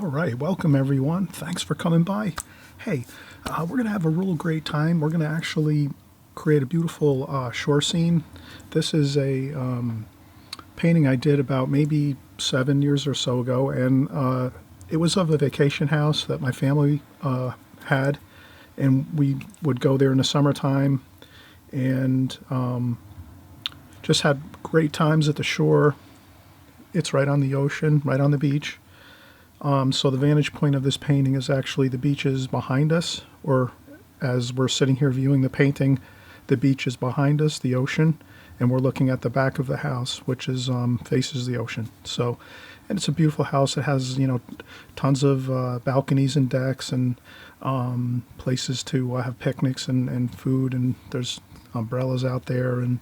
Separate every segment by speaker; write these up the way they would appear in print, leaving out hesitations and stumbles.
Speaker 1: All right, welcome everyone. Thanks for coming by. Hey, we're going to have a real great time. We're going to actually create a beautiful shore scene. This is a painting I did about maybe 7 years or so ago, and it was of a vacation house that my family had, and we would go there in the summertime and just had great times at the shore. It's right on the ocean, right on the beach. So the vantage point of this painting is actually the beach is behind us, or as we're sitting here viewing the painting, the beach is behind us, the ocean, and we're looking at the back of the house, which is faces the ocean. So, and it's a beautiful house. It has, tons of balconies and decks and places to have picnics and food, and there's umbrellas out there and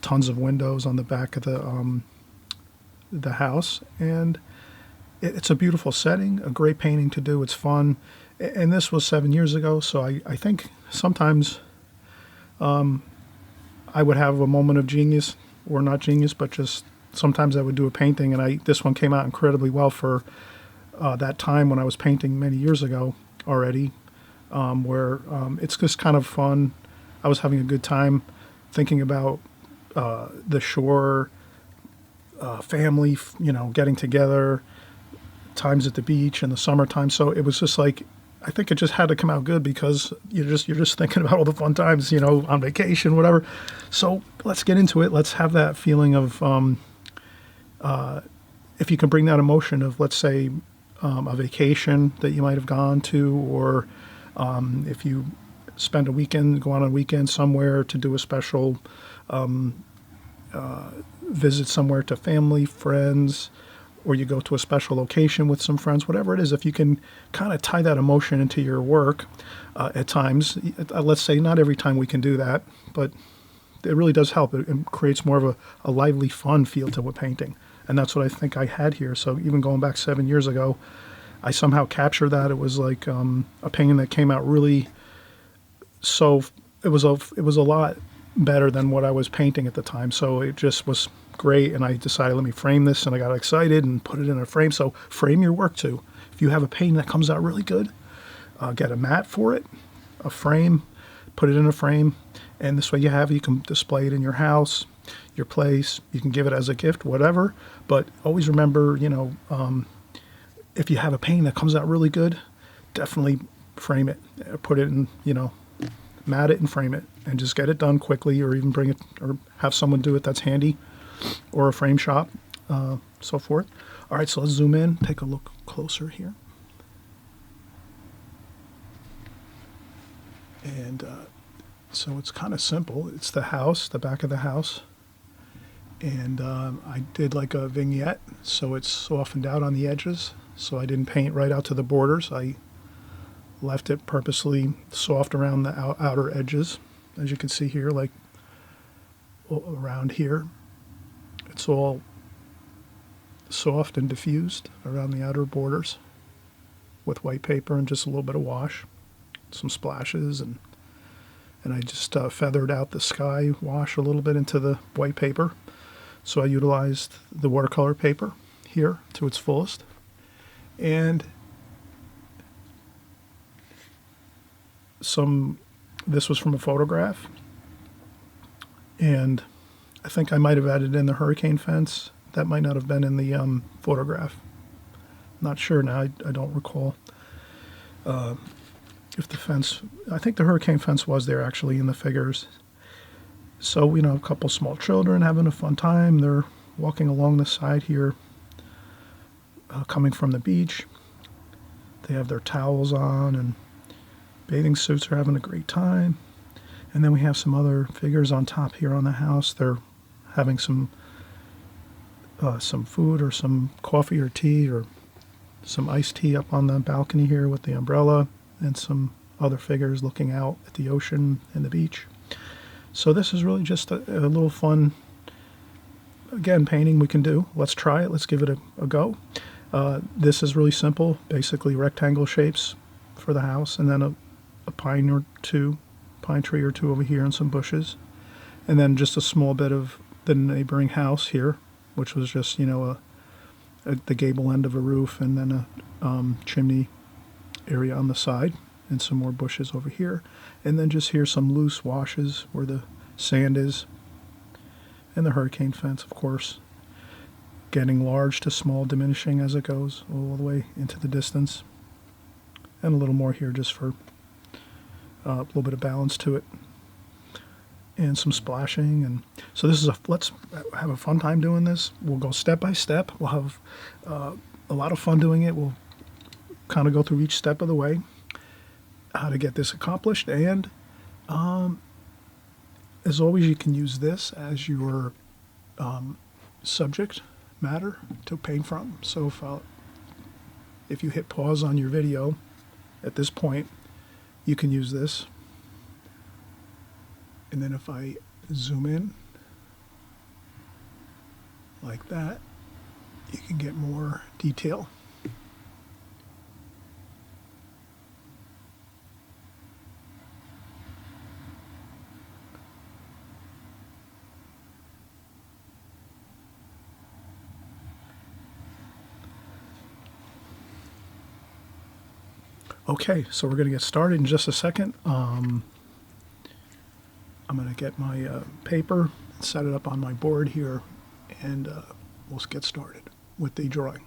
Speaker 1: tons of windows on the back of the house. And it's a beautiful setting, a great painting to do. It's fun. And this was 7 years ago, so I think sometimes I would have a moment of genius, or not genius, but just sometimes I would do a painting, and this one came out incredibly well for that time when I was painting many years ago already, where it's just kind of fun. I was having a good time thinking about the shore, family, getting together, times at the beach in the summertime. So it was just like, I think it just had to come out good because you're just thinking about all the fun times, on vacation, whatever. So let's get into it. Let's have that feeling of, if you can bring that emotion of, let's say, a vacation that you might have gone to, or if you spend a weekend, go on a weekend somewhere to do a special visit somewhere to family, friends, or you go to a special location with some friends, whatever it is, if you can kind of tie that emotion into your work at times, let's say not every time we can do that, but it really does help. It creates more of a lively, fun feel to a painting. And that's what I think I had here. So even going back 7 years ago, I somehow captured that. It was like a painting that came out really, it was a lot better than what I was painting at the time. So it just was great, and I decided, let me frame this, and I got excited and put it in a frame. So frame your work too. If you have a painting that comes out really good, get a mat for it, a frame, put it in a frame, and this way you can display it in your house, your place. You can give it as a gift, whatever. But always remember, if you have a painting that comes out really good, definitely frame it, put it in, mat it and frame it, and just get it done quickly, or even bring it, or have someone do it that's handy, or a frame shop, so forth. All right, so let's zoom in, take a look closer here. And so it's kind of simple. It's the house, the back of the house. And I did like a vignette, so it's softened out on the edges. So I didn't paint right out to the borders. I left it purposely soft around the outer edges. As you can see here, like around here, it's all soft and diffused around the outer borders with white paper and just a little bit of wash, some splashes, and I just feathered out the sky wash a little bit into the white paper. So I utilized the watercolor paper here to its fullest. And this was from a photograph, and I think I might have added in the hurricane fence. That might not have been in the photograph. Not sure now. I don't recall if the fence. I think the hurricane fence was there actually in the figures. So a couple small children having a fun time. They're walking along the side here, coming from the beach. They have their towels on and bathing suits, are having a great time. And then we have some other figures on top here on the house. They're having some food or some coffee or tea or some iced tea up on the balcony here with the umbrella, and some other figures looking out at the ocean and the beach. So this is really just a little fun, again, painting we can do. Let's try it. Let's give it a go. This is really simple, basically rectangle shapes for the house, and then a pine tree or two over here, and some bushes, and then just a small bit of the neighboring house here, which was just a the gable end of a roof, and then a chimney area on the side, and some more bushes over here, and then just here some loose washes where the sand is, and the hurricane fence, of course, getting large to small, diminishing as it goes all the way into the distance, and a little more here just for a little bit of balance to it, and some splashing. And so this is let's have a fun time doing this. We'll go step by step. We'll have a lot of fun doing it. We'll kind of go through each step of the way, how to get this accomplished, and as always, you can use this as your subject matter to paint from. So if you hit pause on your video at this point, you can use this. And then if I zoom in like that, you can get more detail. Okay, so we're going to get started in just a second. I'm going to get my paper, set it up on my board here, and we'll get started with the drawing.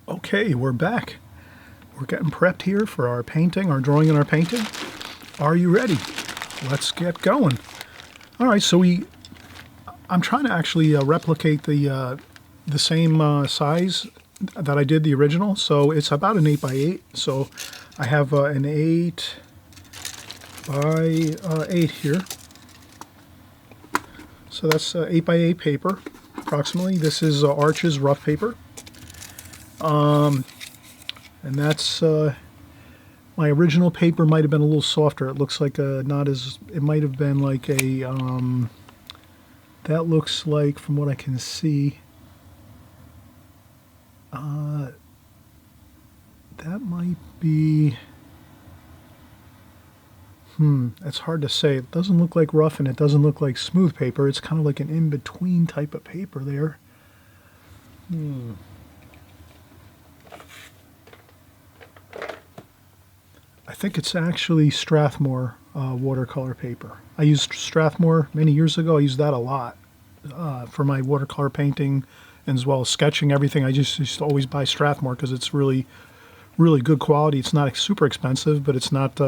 Speaker 1: Okay, we're back. We're getting prepped here for our painting, our drawing in our painting. Are you ready? Let's get going. All right, so I'm trying to actually replicate the same size that I did the original. So it's about an 8x8. So I have an 8x8 here. So that's 8x8 paper, approximately. This is Arches rough paper. And that's, my original paper might have been a little softer. It looks like not as, it might have been like a, that looks like, from what I can see, that might be, it's hard to say. It doesn't look like rough and it doesn't look like smooth paper. It's kind of like an in-between type of paper there. I think it's actually Strathmore watercolor paper. I used Strathmore many years ago. I used that a lot for my watercolor painting, and as well as sketching, everything. I just used to always buy Strathmore because it's really, really good quality. It's not super expensive, but it's not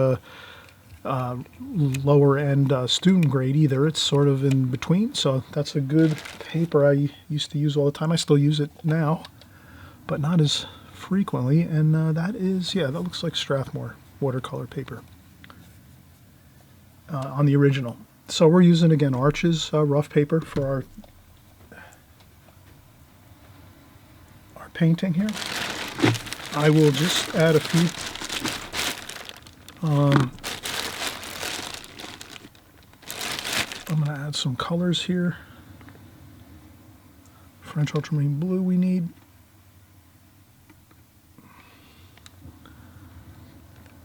Speaker 1: lower end student grade either. It's sort of in between. So that's a good paper I used to use all the time. I still use it now, but not as frequently. And that is, yeah, that looks like Strathmore watercolor paper on the original. So we're using, again, Arches rough paper for our painting here. I will just add a few I'm going to add some colors here. French ultramarine blue we need.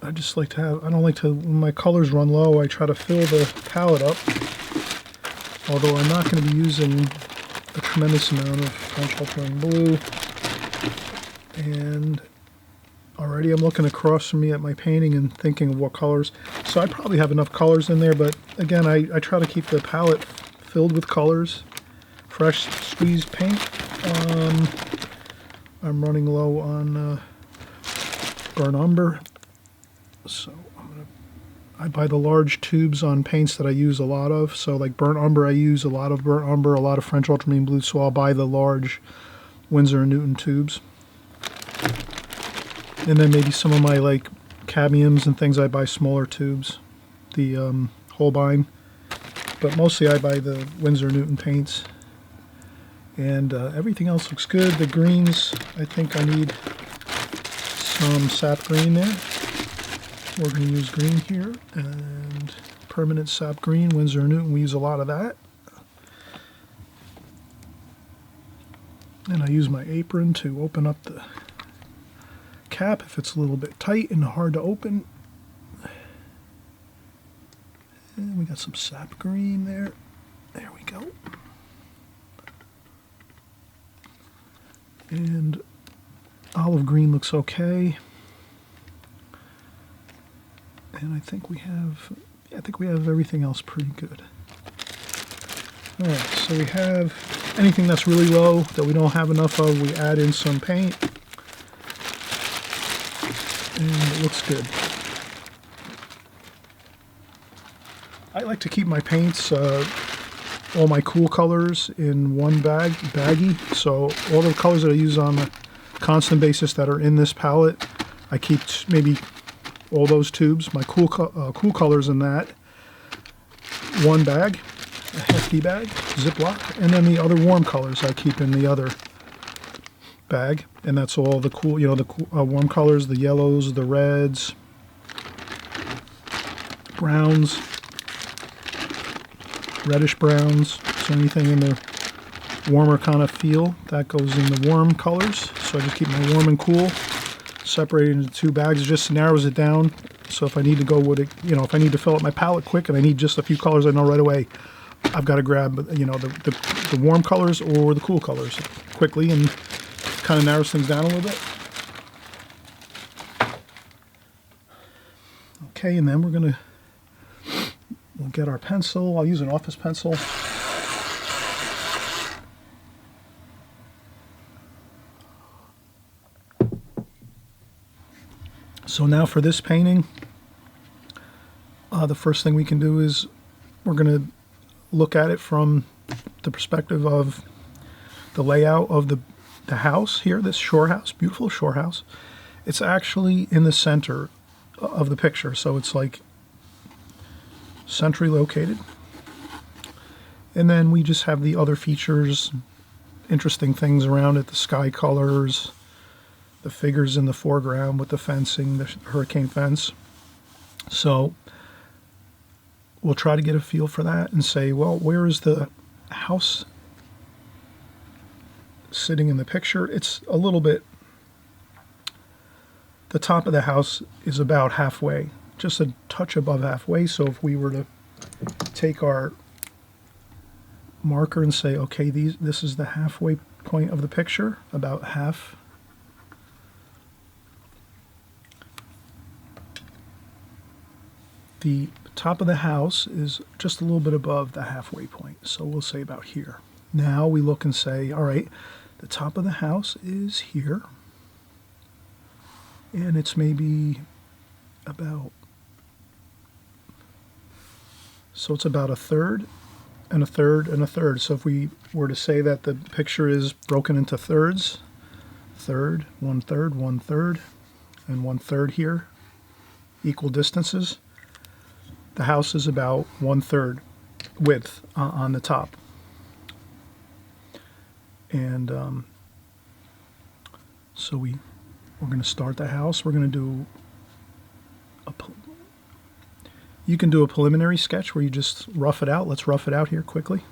Speaker 1: I just like to have, I don't like to, when my colors run low, I try to fill the palette up. Although I'm not going to be using a tremendous amount of French ultramarine blue. And already I'm looking across from me at my painting and thinking of what colors. So I probably have enough colors in there, but again, I try to keep the palette filled with colors. Fresh squeezed paint. I'm running low on burnt umber. So I buy the large tubes on paints that I use a lot of. So like burnt umber, I use a lot of burnt umber, a lot of French ultramarine blue. So I'll buy the large Winsor & Newton tubes. And then maybe some of my like cadmiums and things, I buy smaller tubes, the Holbein. But mostly I buy the Winsor & Newton paints. And everything else looks good. The greens, I think I need some sap green there. We're going to use green here, and permanent sap green, Winsor & Newton. We use a lot of that. And I use my apron to open up the cap if it's a little bit tight and hard to open. And we got some sap green there. There we go. And olive green looks okay. And I think we have everything else pretty good. All right, so we have anything that's really low that we don't have enough of, we add in some paint. And it looks good. I like to keep my paints, all my cool colors in one baggie. So all the colors that I use on a constant basis that are in this palette, I keep maybe all those tubes, my cool colors in that one bag, a hefty bag, Ziploc, and then the other warm colors I keep in the other bag, and that's all the cool, the warm colors, the yellows, the reds, browns, reddish browns, so anything in the warmer kind of feel, that goes in the warm colors. So I just keep my warm and cool separated into two bags. It just narrows it down. So if I need to go with it, if I need to fill up my palette quick and I need just a few colors I know right away, I've got to grab, the warm colors or the cool colors quickly, and kind of narrows things down a little bit. Okay, and then we'll get our pencil. I'll use an office pencil. So now for this painting, the first thing we can do is we're going to look at it from the perspective of the layout of the house here, this shore house, beautiful shore house. It's actually in the center of the picture, so it's like centrally located. And then we just have the other features, interesting things around it, the sky colors, the figures in the foreground with the fencing, the hurricane fence. So we'll try to get a feel for that and say, well, where is the house sitting in the picture? It's a little bit, the top of the house is about halfway, just a touch above halfway. So if we were to take our marker and say, okay, this is the halfway point of the picture, about half. The top of the house is just a little bit above the halfway point, so we'll say about here. Now we look and say, all right, the top of the house is here, and it's maybe about, so it's about a third and a third and a third. So if we were to say that the picture is broken into thirds, third, one third, and one third here, equal distances, the house is about 1/3 width on the top. And so we're going to start the house. We're going to do you can do a preliminary sketch where you just rough it out. Let's rough it out here quickly.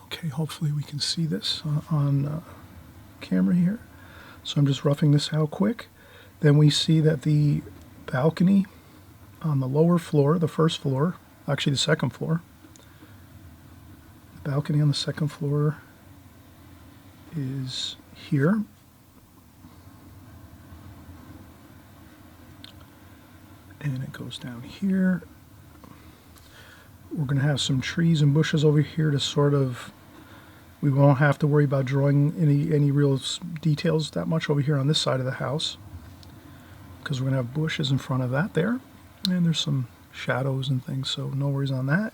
Speaker 1: Okay, hopefully we can see this on camera here. So I'm just roughing this out quick. Then we see that the balcony on the lower floor, the first floor, actually the second floor, the balcony on the second floor is here. And it goes down here. We're going to have some trees and bushes over here to sort of, we won't have to worry about drawing any real details that much over here on this side of the house, because we're going to have bushes in front of that there, and there's some shadows and things, so no worries on that.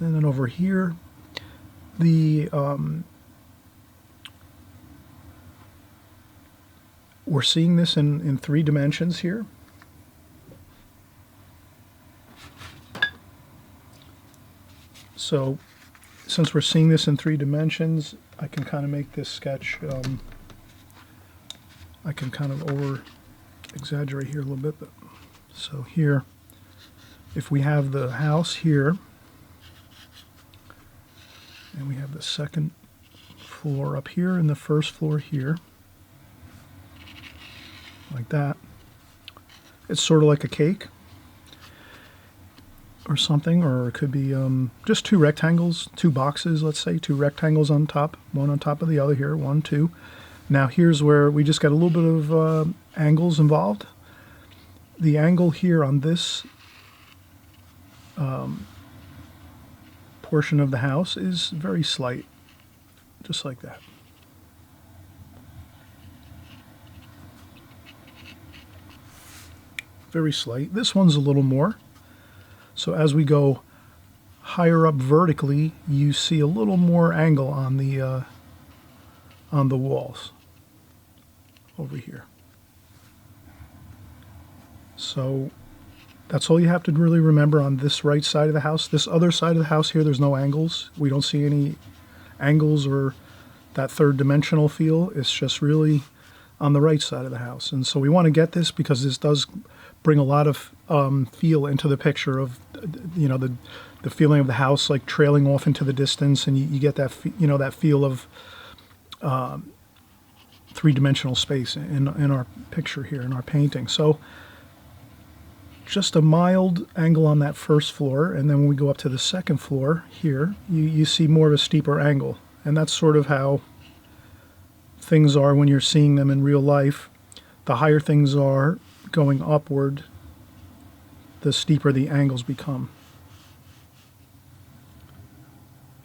Speaker 1: And then over here, we're seeing this in 3 dimensions here. So since we're seeing this in 3 dimensions, I can kind of make this sketch I can kind of over exaggerate here a little bit, but so here, if we have the house here, and we have the second floor up here and the first floor here, like that, it's sort of like a cake or something, or it could be just two rectangles, two boxes, let's say, two rectangles on top, one on top of the other here, 1, 2. Now here's where we just got a little bit of angles involved. The angle here on this portion of the house is very slight, just like that. Very slight. This one's a little more. So as we go higher up vertically, you see a little more angle on the walls over here. So that's all you have to really remember on this right side of the house. This other side of the house here, there's no angles. We don't see any angles or that third dimensional feel. It's just really on the right side of the house. And so we want to get this because this does bring a lot of feel into the picture of, you know, the feeling of the house like trailing off into the distance, and you get that, you know, that feel of three-dimensional space in our picture here, in our painting. So just a mild angle on that first floor, and then when we go up to the second floor here, you see more of a steeper angle. And that's sort of how things are when you're seeing them in real life. The higher things are going upward, the steeper the angles become,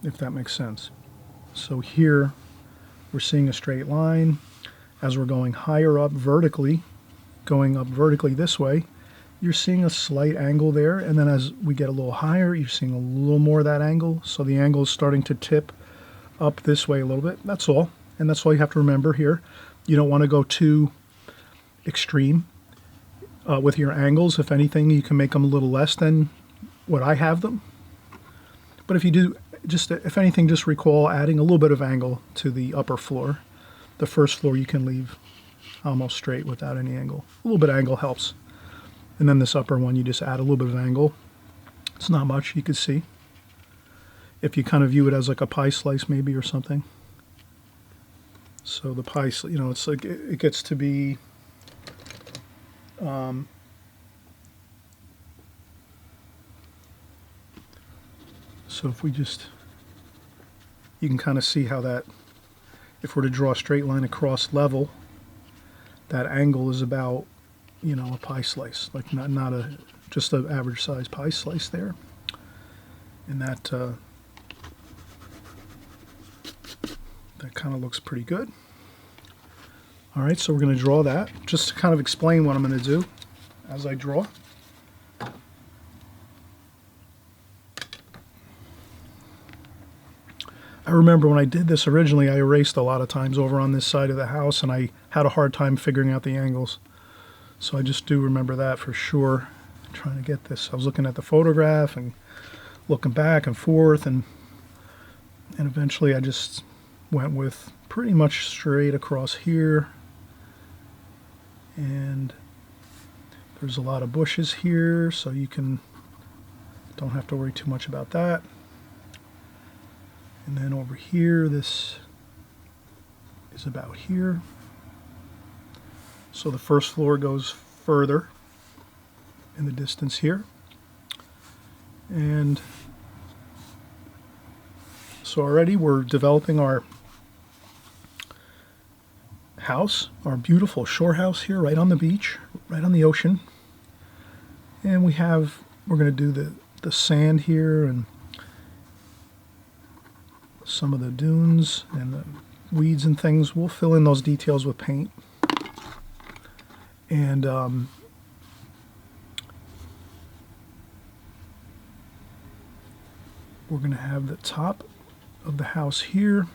Speaker 1: if that makes sense. So here we're seeing a straight line. As we're going higher up vertically, going up vertically this way, you're seeing a slight angle there, and then as we get a little higher, you're seeing a little more of that angle. So the angle is starting to tip up this way a little bit. That's all. And that's all you have to remember here. You don't want to go too extreme with your angles. If anything, you can make them a little less than what I have them. But if you do, just if anything, just recall adding a little bit of angle to the upper floor. The first floor you can leave almost straight without any angle. A little bit of angle helps. And then this upper one, you just add a little bit of angle. It's not much, you could see. If you kind of view it as like a pie slice maybe or something. So the pie, you know, it's like it gets to be so if we just, you can kind of see how that, if we're to draw a straight line across level, that angle is about, you know, a pie slice, like not a just an average size pie slice there. And that that kind of looks pretty good. All right, so we're going to draw that. Just to kind of explain what I'm going to do as I draw. I remember when I did this originally, I erased a lot of times over on this side of the house, and I had a hard time figuring out the angles. So I just do remember that for sure. I'm trying to get this. I was looking at the photograph and looking back and forth, and eventually I just went with pretty much straight across here. And there's a lot of bushes here, so you don't have to worry too much about that. And then over here, this is about here. So the first floor goes further in the distance here. And so already we're developing our house, our beautiful shore house here right on the beach, right on the ocean. And we're going to do the sand here and some of the dunes and the weeds and things. We'll fill in those details with paint. And we're going to have the top of the house here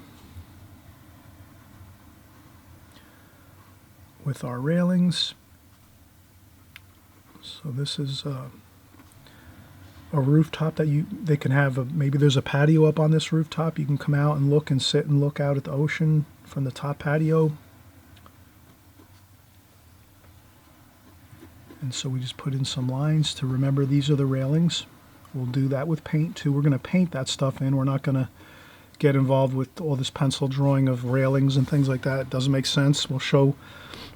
Speaker 1: with our railings. So this is a rooftop that they can have. Maybe there's a patio up on this rooftop. You can come out and look and sit and look out at the ocean from the top patio. And so we just put in some lines to remember these are the railings. We'll do that with paint too. We're going to paint that stuff in. We're not going to get involved with all this pencil drawing of railings and things like that. It doesn't make sense. We'll show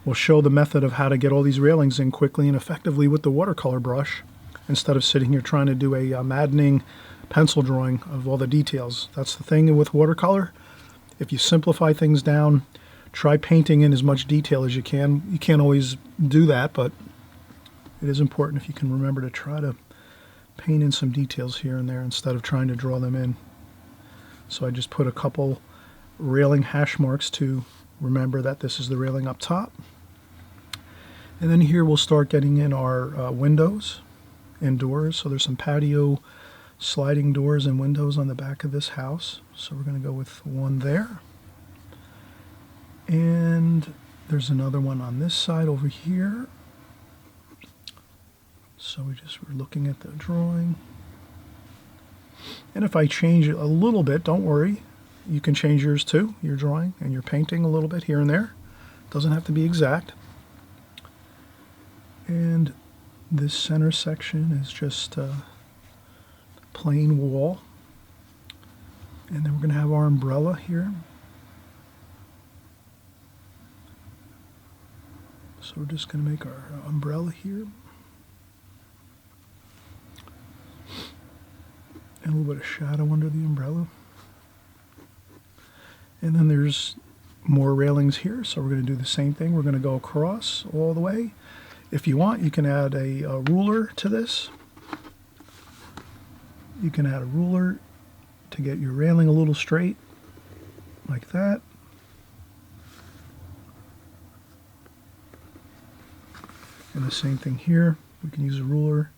Speaker 1: the method of how to get all these railings in quickly and effectively with the watercolor brush, instead of sitting here trying to do a maddening pencil drawing of all the details. That's the thing with watercolor. If you simplify things down, try painting in as much detail as you can. You can't always do that, but it is important if you can remember to try to paint in some details here and there instead of trying to draw them in. So I just put a couple railing hash marks to remember that this is the railing up top. And then here we'll start getting in our windows and doors. So there's some patio sliding doors and windows on the back of this house. So we're going to go with one there. And there's another one on this side over here. So we're looking at the drawing. And if I change it a little bit, don't worry. You can change yours too, your drawing and your painting a little bit here and there. Doesn't have to be exact. And this center section is just a plain wall. And then we're going to have our umbrella here. So we're just going to make our umbrella here. And a little bit of shadow under the umbrella. And then there's more railings here, so we're going to do the same thing. We're going to go across all the way. If you want, you can add a ruler to this. You can add a ruler to get your railing a little straight, like that. And the same thing here. We can use a ruler.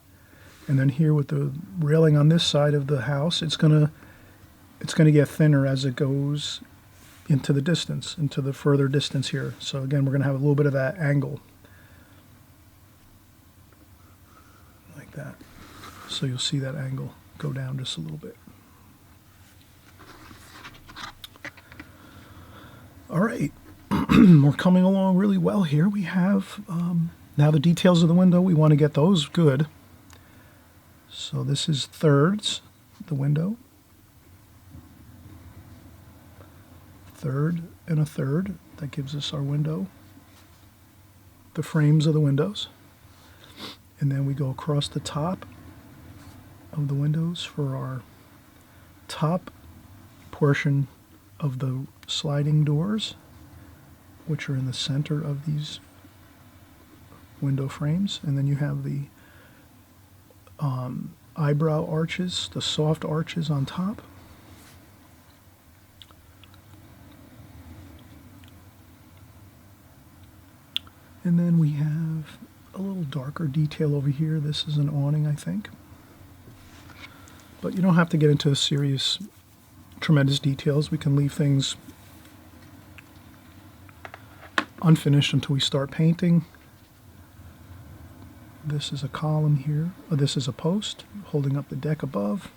Speaker 1: And then here with the railing on this side of the house, it's gonna get thinner as it goes into the distance, into the further distance here. So again, we're gonna have a little bit of that angle. Like that. So you'll see that angle go down just a little bit. All right, we're coming along really well here. We have now the details of the window. We want to get those good. So this is thirds, the window. Third and a third. That gives us our window. The frames of the windows. And then we go across the top of the windows for our top portion of the sliding doors, which are in the center of these window frames. And then you have the eyebrow arches, the soft arches on top. And then we have a little darker detail over here. This is an awning, I think. But you don't have to get into serious, tremendous details. We can leave things unfinished until we start painting. This is a column here. This is a post holding up the deck above.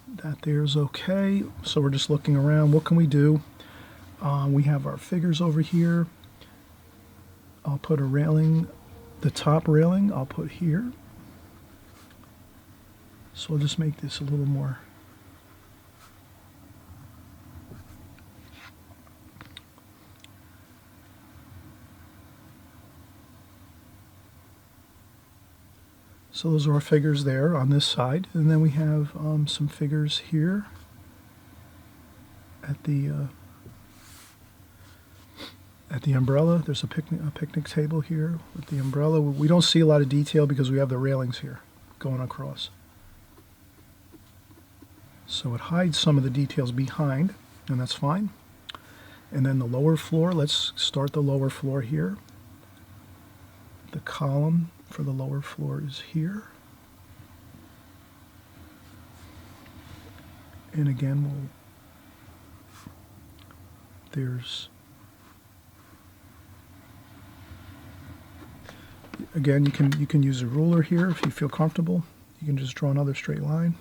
Speaker 1: That there's okay. So we're just looking around. What can we do? We have our figures over here. I'll put a railing, the top railing I'll put here. So I'll just make this a little more. So those are our figures there on this side. And then we have some figures here at the umbrella. There's a picnic table here with the umbrella. We don't see a lot of detail because we have the railings here going across. So it hides some of the details behind, and that's fine. And then the lower floor, let's start the lower floor here. The column for the lower floor is here. And again, again, you can use a ruler here if you feel comfortable. You can just draw another straight line.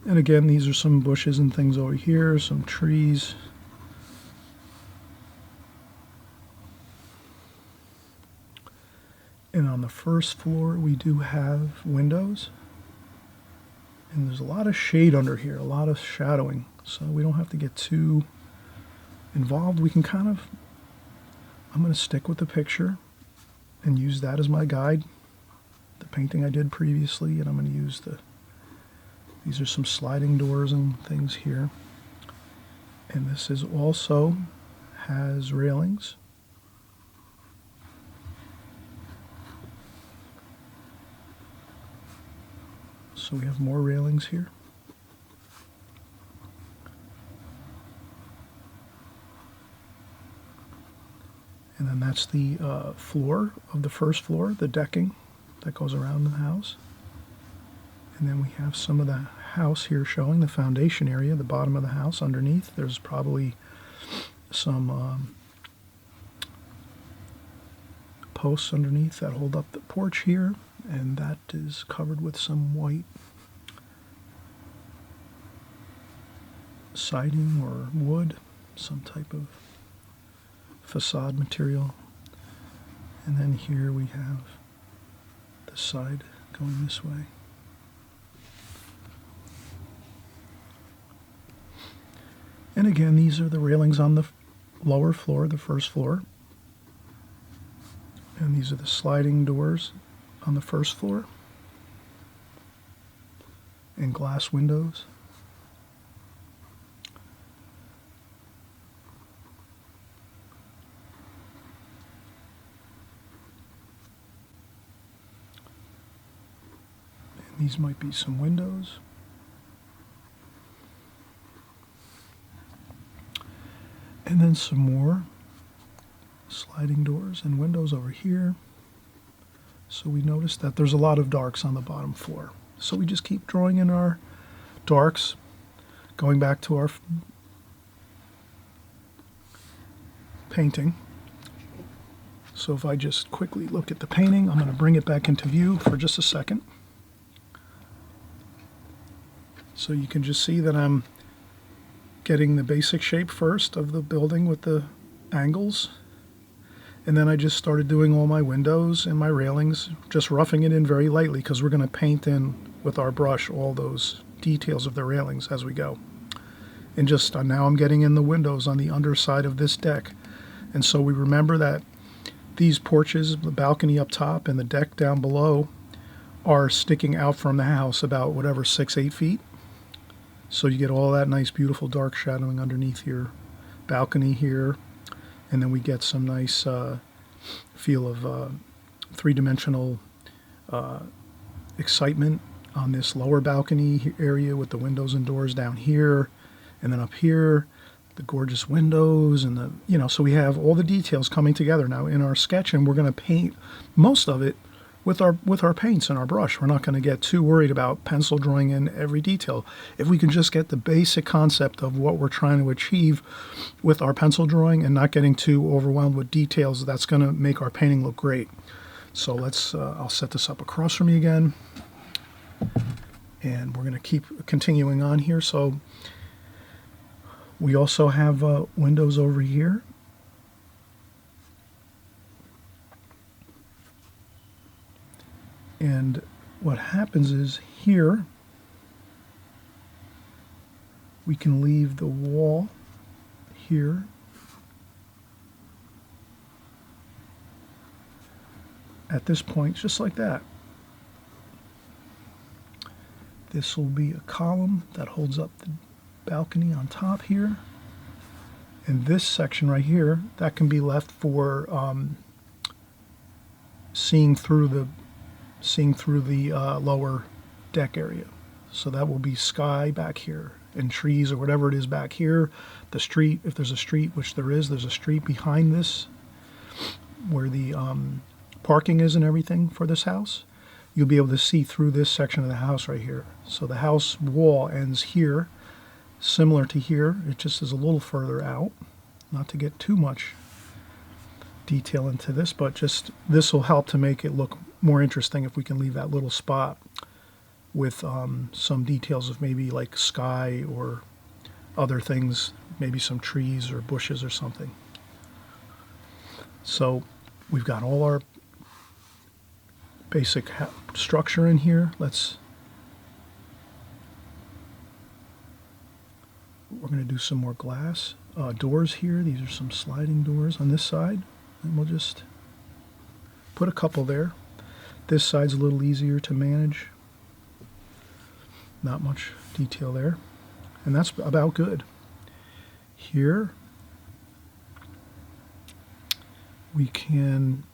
Speaker 1: And again, these are some bushes and things over here, some trees. And on the first floor, we do have windows. And there's a lot of shade under here, a lot of shadowing. So we don't have to get too involved. We can kind of, I'm going to stick with the picture and use that as my guide. The painting I did previously, and I'm going to use these are some sliding doors and things here. And this is also has railings. So we have more railings here. And then that's the floor of the first floor, the decking that goes around the house. And then we have some of the house here showing the foundation area, the bottom of the house underneath. There's probably some posts underneath that hold up the porch here, and that is covered with some white siding or wood, some type of facade material. And then here we have the side going this way. And again, these are the railings on the lower floor, the first floor. And these are the sliding doors on the first floor. And glass windows. And these might be some windows. And then some more sliding doors and windows over here. So we notice that there's a lot of darks on the bottom floor. So we just keep drawing in our darks, going back to our painting. So if I just quickly look at the painting, I'm going to bring it back into view for just a second. So you can just see that I'm getting the basic shape first of the building with the angles, and then I just started doing all my windows and my railings, just roughing it in very lightly because we're going to paint in with our brush all those details of the railings as we go. And just now I'm getting in the windows on the underside of this deck. And so we remember that these porches, the balcony up top and the deck down below, are sticking out from the house about whatever 6-8 feet. So you get all that nice, beautiful dark shadowing underneath your balcony here. And then we get some nice feel of three-dimensional excitement on this lower balcony area with the windows and doors down here. And then up here, the gorgeous windows and the, so we have all the details coming together now in our sketch, and we're going to paint most of it with our paints and our brush. We're not going to get too worried about pencil drawing in every detail. If we can just get the basic concept of what we're trying to achieve with our pencil drawing and not getting too overwhelmed with details, that's going to make our painting look great. So let's, I'll set this up across from me again, and we're going to keep continuing on here. So we also have windows over here. And what happens is here we can leave the wall here at this point, just like that. This will be a column that holds up the balcony on top here. And this section right here, that can be left for seeing through the lower deck area. So that will be sky back here and trees or whatever it is back here. The street, if there's a street, which there is, there's a street behind this where the parking is and everything for this house. You'll be able to see through this section of the house right here. So the house wall ends here, similar to here. It just is a little further out. Not to get too much detail into this, but just this will help to make it look more interesting if we can leave that little spot with some details of maybe like sky or other things, maybe some trees or bushes or something. So we've got all our basic structure in here. We're going to do some more glass doors here. These are some sliding doors on this side, and we'll just put a couple there. This side's a little easier to manage. Not much detail there, and that's about good. Here we can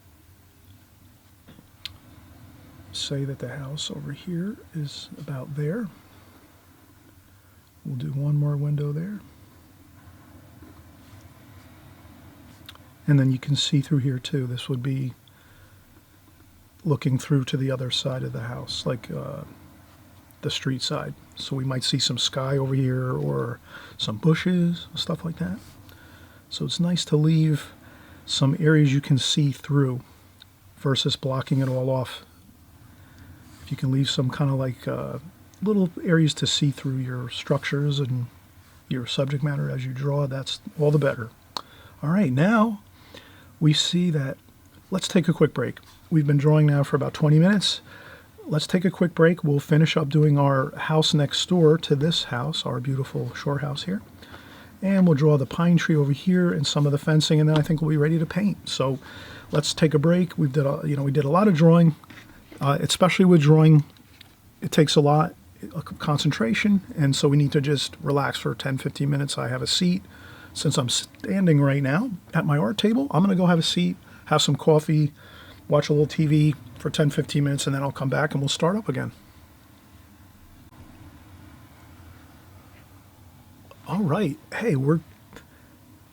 Speaker 1: say that the house over here is about there. We'll do one more window there. And then you can see through here too. This would be looking through to the other side of the house, like the street side. So we might see some sky over here or some bushes, stuff like that. So it's nice to leave some areas you can see through versus blocking it all off. If you can leave some kind of like little areas to see through your structures and your subject matter as you draw, that's all the better. All right, now we see that. Let's take a quick break. We've been drawing now for about 20 minutes. Let's take a quick break. We'll finish up doing our house next door to this house, our beautiful shore house here. And we'll draw the pine tree over here and some of the fencing, and then I think we'll be ready to paint. So let's take a break. We did a lot of drawing, especially with drawing. It takes a lot of concentration, and so we need to just relax for 10-15 minutes. I have a seat. Since I'm standing right now at my art table, I'm going to go have a seat, have some coffee, watch a little TV for 10-15 minutes, and then I'll come back and we'll start up again. All right. Hey, we're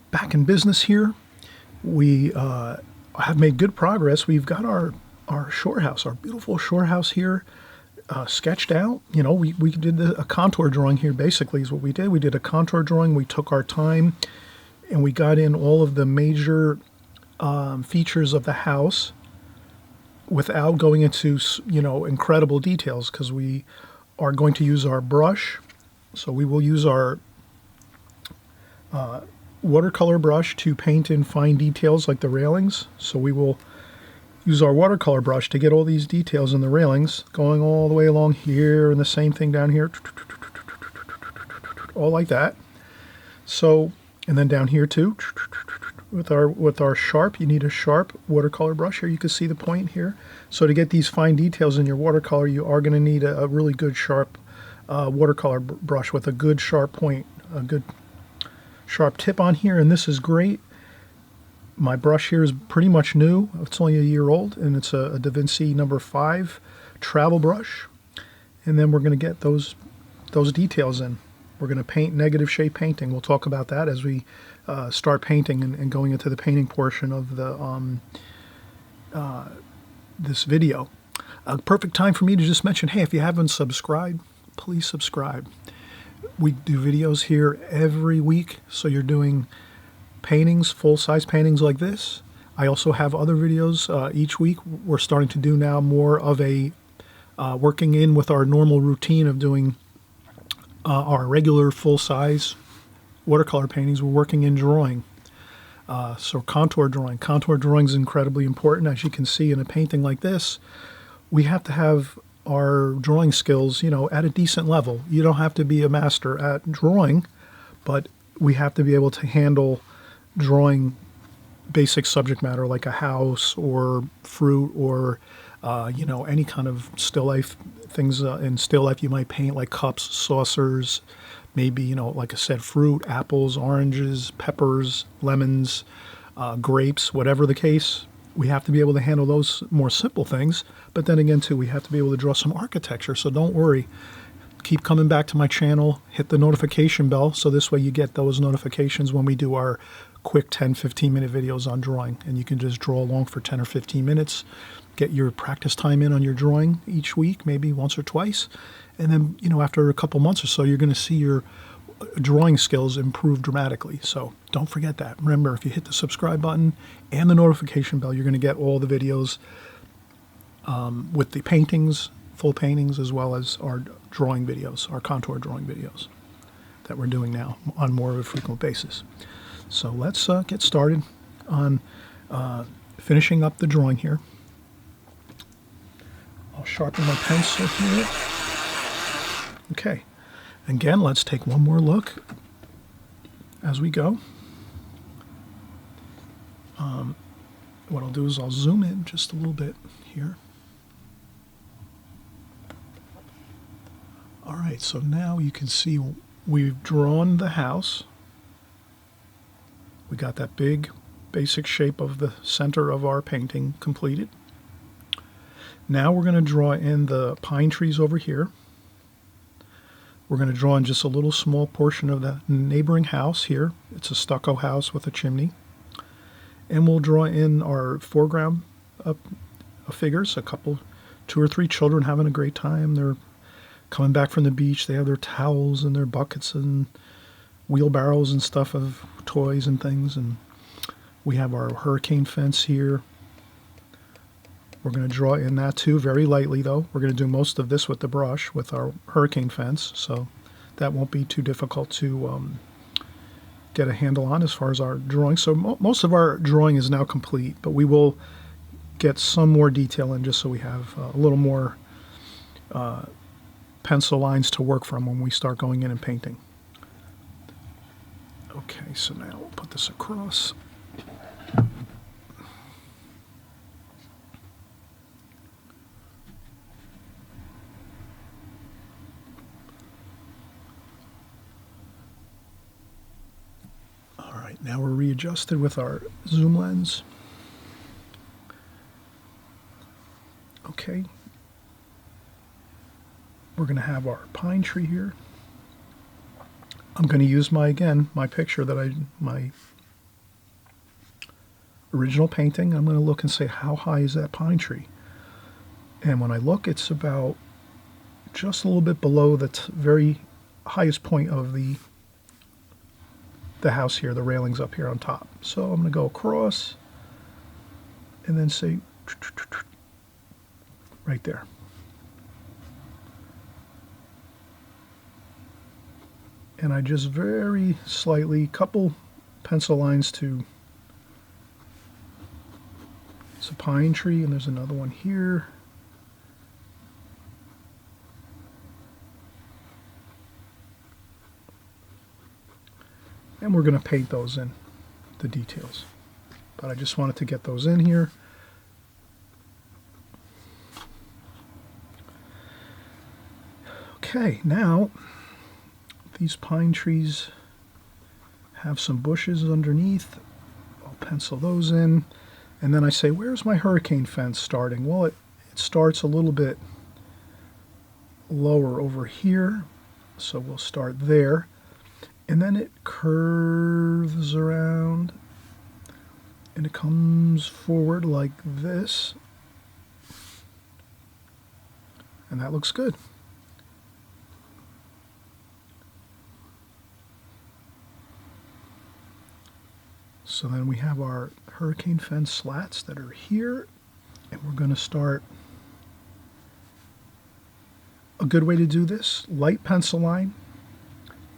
Speaker 1: back in business here. We have made good progress. We've got our shore house, our beautiful shore house here, sketched out. You know, we did a contour drawing here, basically, is what we did. We did a contour drawing. We took our time, and we got in all of the major features of the house without going into, incredible details, because we are going to use our brush. So we will use our watercolor brush to paint in fine details like the railings. So we will use our watercolor brush to get all these details in the railings, going all the way along here, and the same thing down here, all like that. So, and then down here too, with our sharp, you need a sharp watercolor brush. Here you can see the point here. So to get these fine details in your watercolor, you are going to need a really good sharp watercolor brush with a good sharp point, a good sharp tip on here, and this is great. My brush here is pretty much new. It's only a year old, and it's a Da Vinci number 5 travel brush. And then we're going to get those details in. We're going to paint negative shape painting. We'll talk about that as we start painting and going into the painting portion of the this video. A perfect time for me to just mention, hey, if you haven't subscribed, please subscribe. We do videos here every week, so you're doing paintings, full-size paintings like this. I also have other videos each week. We're starting to do now more of a working in with our normal routine of doing our regular full-size watercolor paintings. We're working in drawing. So contour drawing. Contour drawing is incredibly important. As you can see in a painting like this, we have to have our drawing skills, at a decent level. You don't have to be a master at drawing, but we have to be able to handle drawing basic subject matter like a house or fruit or any kind of still life things. In still life you might paint like cups, saucers, maybe like I said, fruit, apples, oranges, peppers, lemons, grapes, whatever the case. We have to be able to handle those more simple things, but then again too, we have to be able to draw some architecture. So don't worry, keep coming back to my channel, hit the notification bell, so this way you get those notifications when we do our quick 10-15 minute videos on drawing, and you can just draw along for 10 or 15 minutes, get your practice time in on your drawing each week, maybe once or twice, and then after a couple months or so, you're going to see your drawing skills improve dramatically. So don't forget that. Remember, if you hit the subscribe button and the notification bell, you're going to get all the videos with the paintings full paintings as well as our drawing videos, our contour drawing videos that we're doing now on more of a frequent basis. So let's get started on finishing up the drawing here. I'll sharpen my pencil here. Okay, again, let's take one more look as we go. What I'll do is I'll zoom in just a little bit here. All right, so now you can see we've drawn the house. We got that big basic shape of the center of our painting completed. Now we're going to draw in the pine trees over here. We're going to draw in just a little small portion of the neighboring house here. It's a stucco house with a chimney. And we'll draw in our foreground figures, two or three children having a great time. They're coming back from the beach. They have their towels and their buckets and wheelbarrows and stuff of toys and things. And we have our hurricane fence here. We're going to draw in that too, very lightly though. We're going to do most of this with the brush with our hurricane fence, so that won't be too difficult to get a handle on as far as our drawing. So most of our drawing is now complete, but we will get some more detail in just so we have a little more pencil lines to work from when we start going in and painting. Okay, so now we'll put this across. Now we're readjusted with our zoom lens. Okay. We're going to have our pine tree here. I'm going to use my picture that my original painting. I'm going to look and say, how high is that pine tree? And when I look, it's about just a little bit below the very highest point of the house here, the railings up here on top. So I'm going to go across and then say right there. And I just very slightly, couple pencil lines to, it's a pine tree and there's another one here. And we're going to paint those in, the details. But I just wanted to get those in here. Okay, now these pine trees have some bushes underneath. I'll pencil those in. And then I say, where's my hurricane fence starting? Well, it starts a little bit lower over here. So we'll start there. And then it curves around and it comes forward like this. And that looks good. So then we have our hurricane fence slats that are here. And we're going to start. A good way to do this, light pencil line.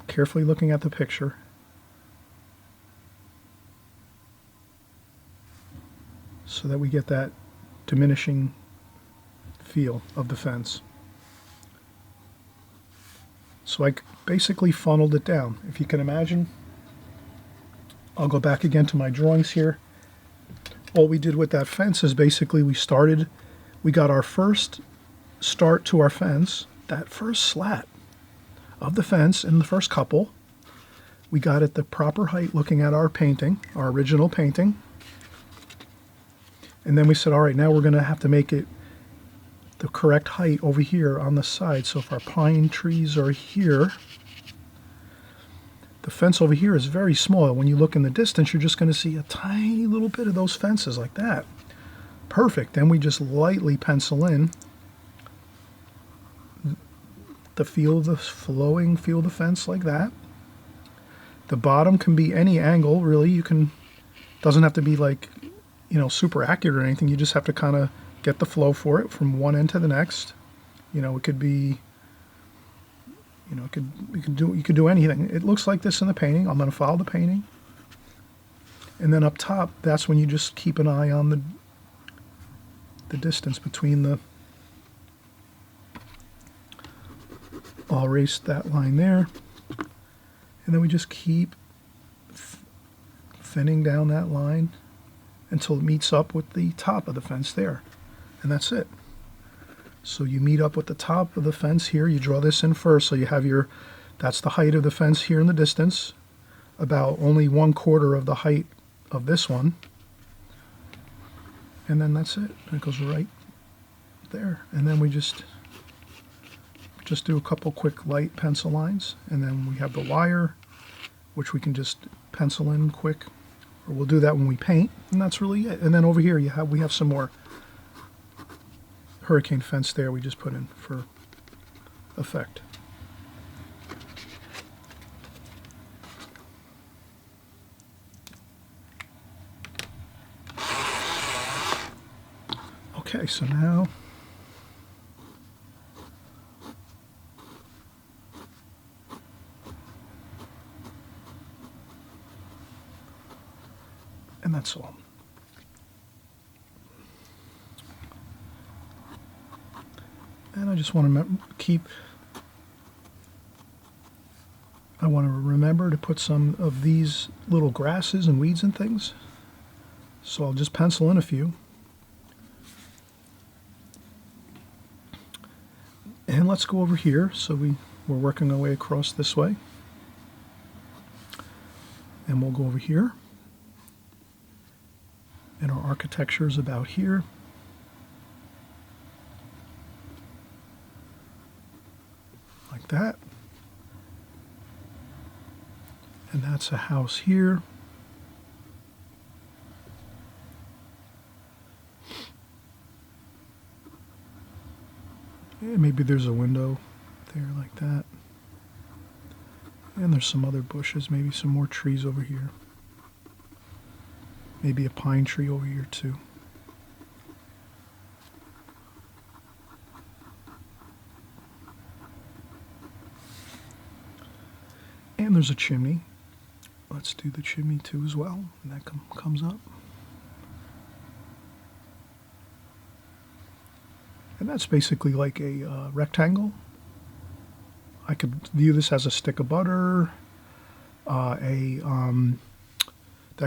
Speaker 1: Carefully looking at the picture. So that we get that diminishing feel of the fence. So I basically funneled it down. If you can imagine, I'll go back again to my drawings here. All we did with that fence is basically we got our first start to our fence, that first slat of the fence in the first couple. We got it the proper height looking at our painting, our original painting. And then we said, all right, now we're going to have to make it the correct height over here on the side. So if our pine trees are here, the fence over here is very small. When you look in the distance, you're just going to see a tiny little bit of those fences like that. Perfect. Then we just lightly pencil in the feel of the flowing feel of the fence like that. The bottom can be any angle, really. You can, doesn't have to be like, you know, super accurate or anything. You just have to kind of get the flow for it from one end to the next. You know, it could be, you know, you could do anything. It looks like this in the painting. I'm going to follow the painting. And then up top, that's when you just keep an eye on the distance between the, I'll erase that line there. And then we just keep thinning down that line until it meets up with the top of the fence there. And that's it. So you meet up with the top of the fence here. You draw this in first, so you have your, that's the height of the fence here in the distance, about only 1/4 of the height of this one. And then that's it. It goes right there. And then we just do a couple quick light pencil lines, and then we have the wire, which we can just pencil in quick, or we'll do that when we paint, and that's really it. And then over here we have some more hurricane fence there we just put in for effect. Okay, so now and that's all. And I just want to I want to remember to put some of these little grasses and weeds and things. So I'll just pencil in a few. And let's go over here. So we're working our way across this way. And we'll go over here. And our architecture is about here. Like that. And that's a house here. And maybe there's a window there like that. And there's some other bushes, maybe some more trees over here. Maybe a pine tree over here too. And there's a chimney. Let's do the chimney too as well. And that comes up. And that's basically like a rectangle. I could view this as a stick of butter, that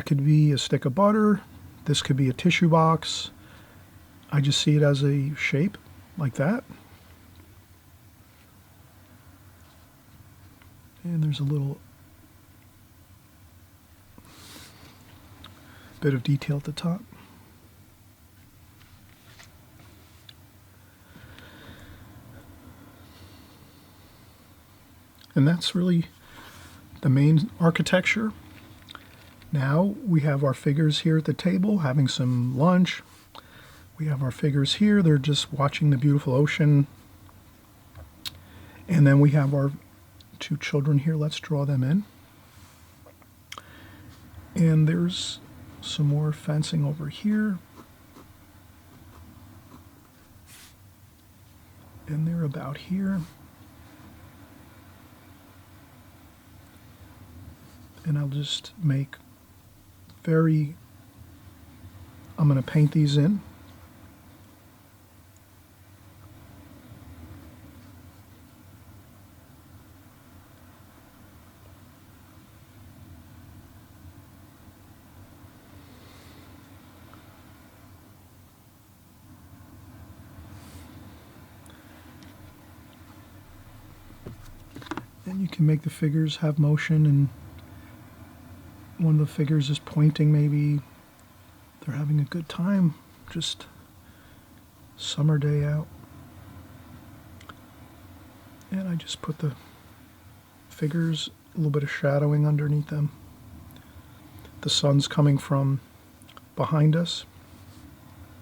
Speaker 1: could be a stick of butter, this could be a tissue box. I just see it as a shape like that. And there's a little bit of detail at the top. And that's really the main architecture. Now we have our figures here at the table having some lunch. We have our figures here, they're just watching the beautiful ocean. And then we have our two children here. Let's draw them in. And there's some more fencing over here. And they're about here. And I'll just make I'm going to paint these in. And you can make the figures have motion, and one of the figures is pointing, maybe they're having a good time, just summer day out. And I just put the figures, a little bit of shadowing underneath them. The sun's coming from behind us,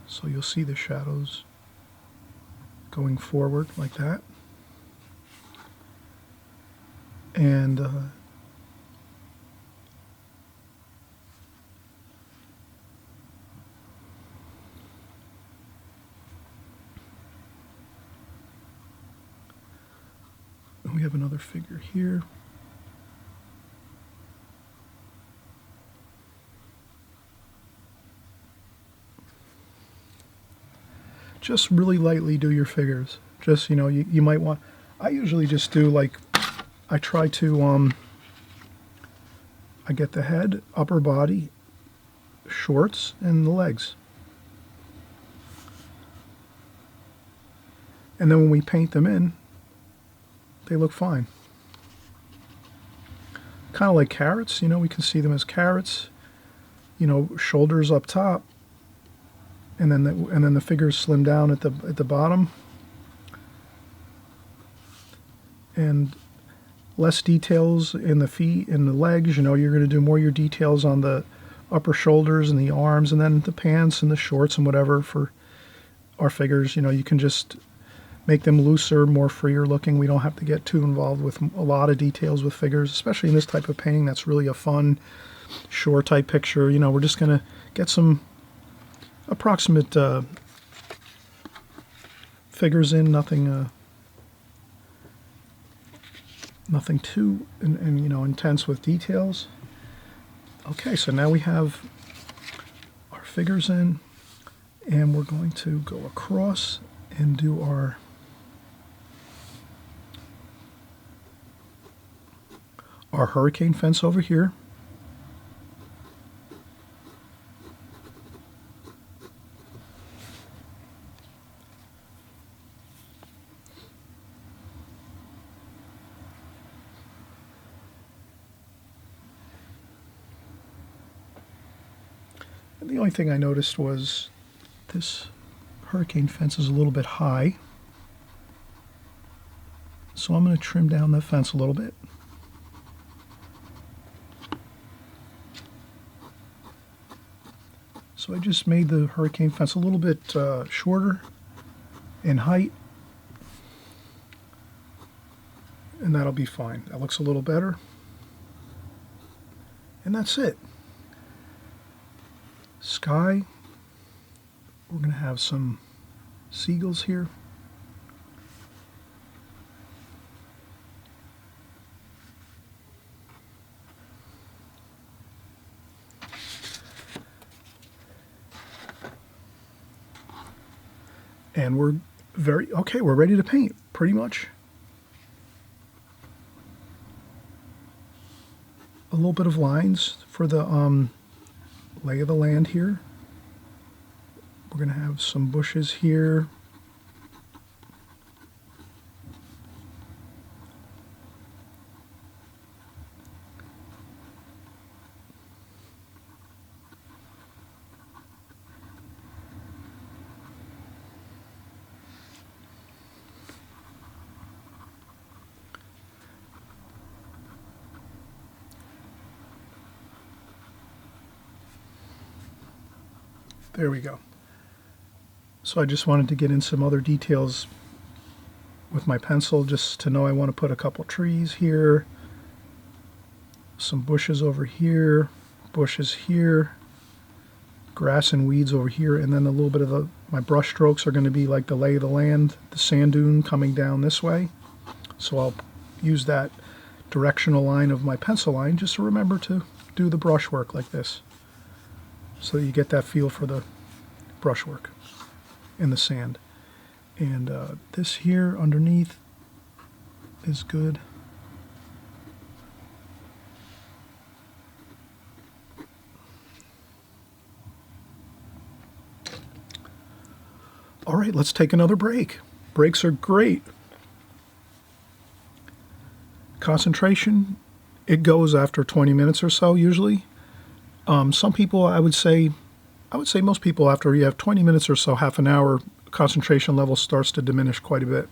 Speaker 1: so you'll see the shadows going forward like that. And We have another figure here. Just really lightly do your figures. Just, you know, you might want, I usually just do like, I try to, I get the head, upper body, shorts, and the legs. And then when we paint them in, they look fine. Kind of like carrots, you know, we can see them as carrots. You know, shoulders up top, and then the figures slim down at the bottom, and less details in the feet and the legs. You know, you're going to do more of your details on the upper shoulders and the arms, and then the pants and the shorts and whatever for our figures. You know, you can just make them looser, more freer looking. We don't have to get too involved with a lot of details with figures, especially in this type of painting. That's really a fun shore type picture. You know, we're just going to get some approximate figures in, nothing nothing too you know, intense with details. Okay, so now we have our figures in, and we're going to go across and do our hurricane fence over here. And the only thing I noticed was this hurricane fence is a little bit high. So I'm going to trim down the fence a little bit. So I just made the hurricane fence a little bit shorter in height. And that'll be fine. That looks a little better. And that's it. Sky. We're going to have some seagulls here. And we're we're ready to paint, pretty much. A little bit of lines for the lay of the land here. We're going to have some bushes here. There we go. So I just wanted to get in some other details with my pencil, just to know I want to put a couple trees here, some bushes over here, bushes here, grass and weeds over here, and then a little bit of my brush strokes are going to be like the lay of the land, the sand dune coming down this way. So I'll use that directional line of my pencil line just to remember to do the brush work like this, so that you get that feel for the brushwork in the sand. And this here underneath is good. All right, let's take another break. Breaks are great. Concentration, it goes after 20 minutes or so usually. Some people, I would say most people, after you have 20 minutes or so, half an hour, concentration level starts to diminish quite a bit.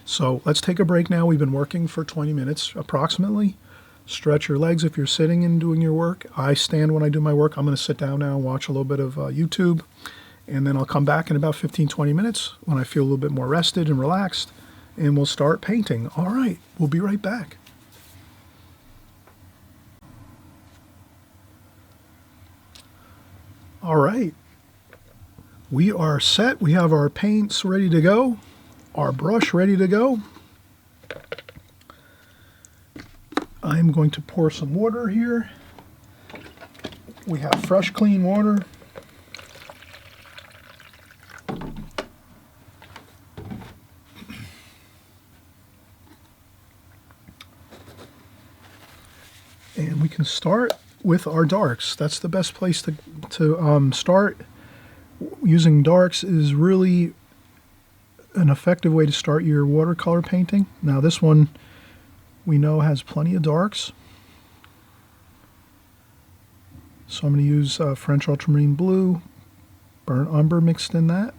Speaker 1: So let's take a break now. We've been working for 20 minutes approximately. Stretch your legs if you're sitting and doing your work. I stand when I do my work. I'm going to sit down now and watch a little bit of YouTube, and then I'll come back in about 15-20 minutes when I feel a little bit more rested and relaxed, and we'll start painting. All right, we'll be right back. All right, we are set. We have our paints ready to go. our brush ready to go. I'm going to pour some water here. We have fresh, clean water. And we can start with our darks. That's the best place to start. Using darks is really an effective way to start your watercolor painting. Now this one we know has plenty of darks. So I'm going to use French ultramarine blue, burnt umber mixed in that,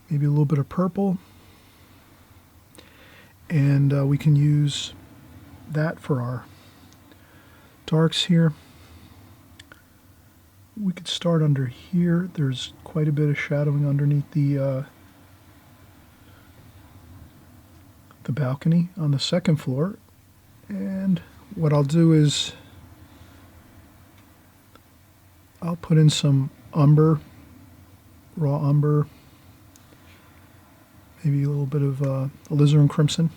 Speaker 1: maybe a little bit of purple, and we can use that for our darks here. We could start under here. There's quite a bit of shadowing underneath the balcony on the second floor. And what I'll do is I'll put in some umber, raw umber, maybe a little bit of alizarin crimson,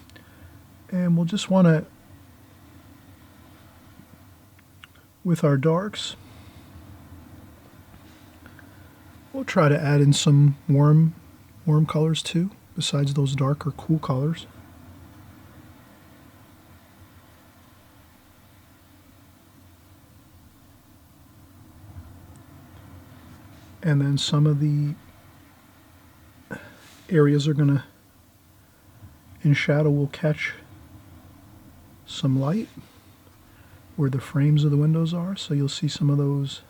Speaker 1: and we'll just want to, with our darks, we'll try to add in some warm colors too, besides those darker cool colors. And then some of the areas are going to, in shadow, will catch some light where the frames of the windows are. So you'll see some of those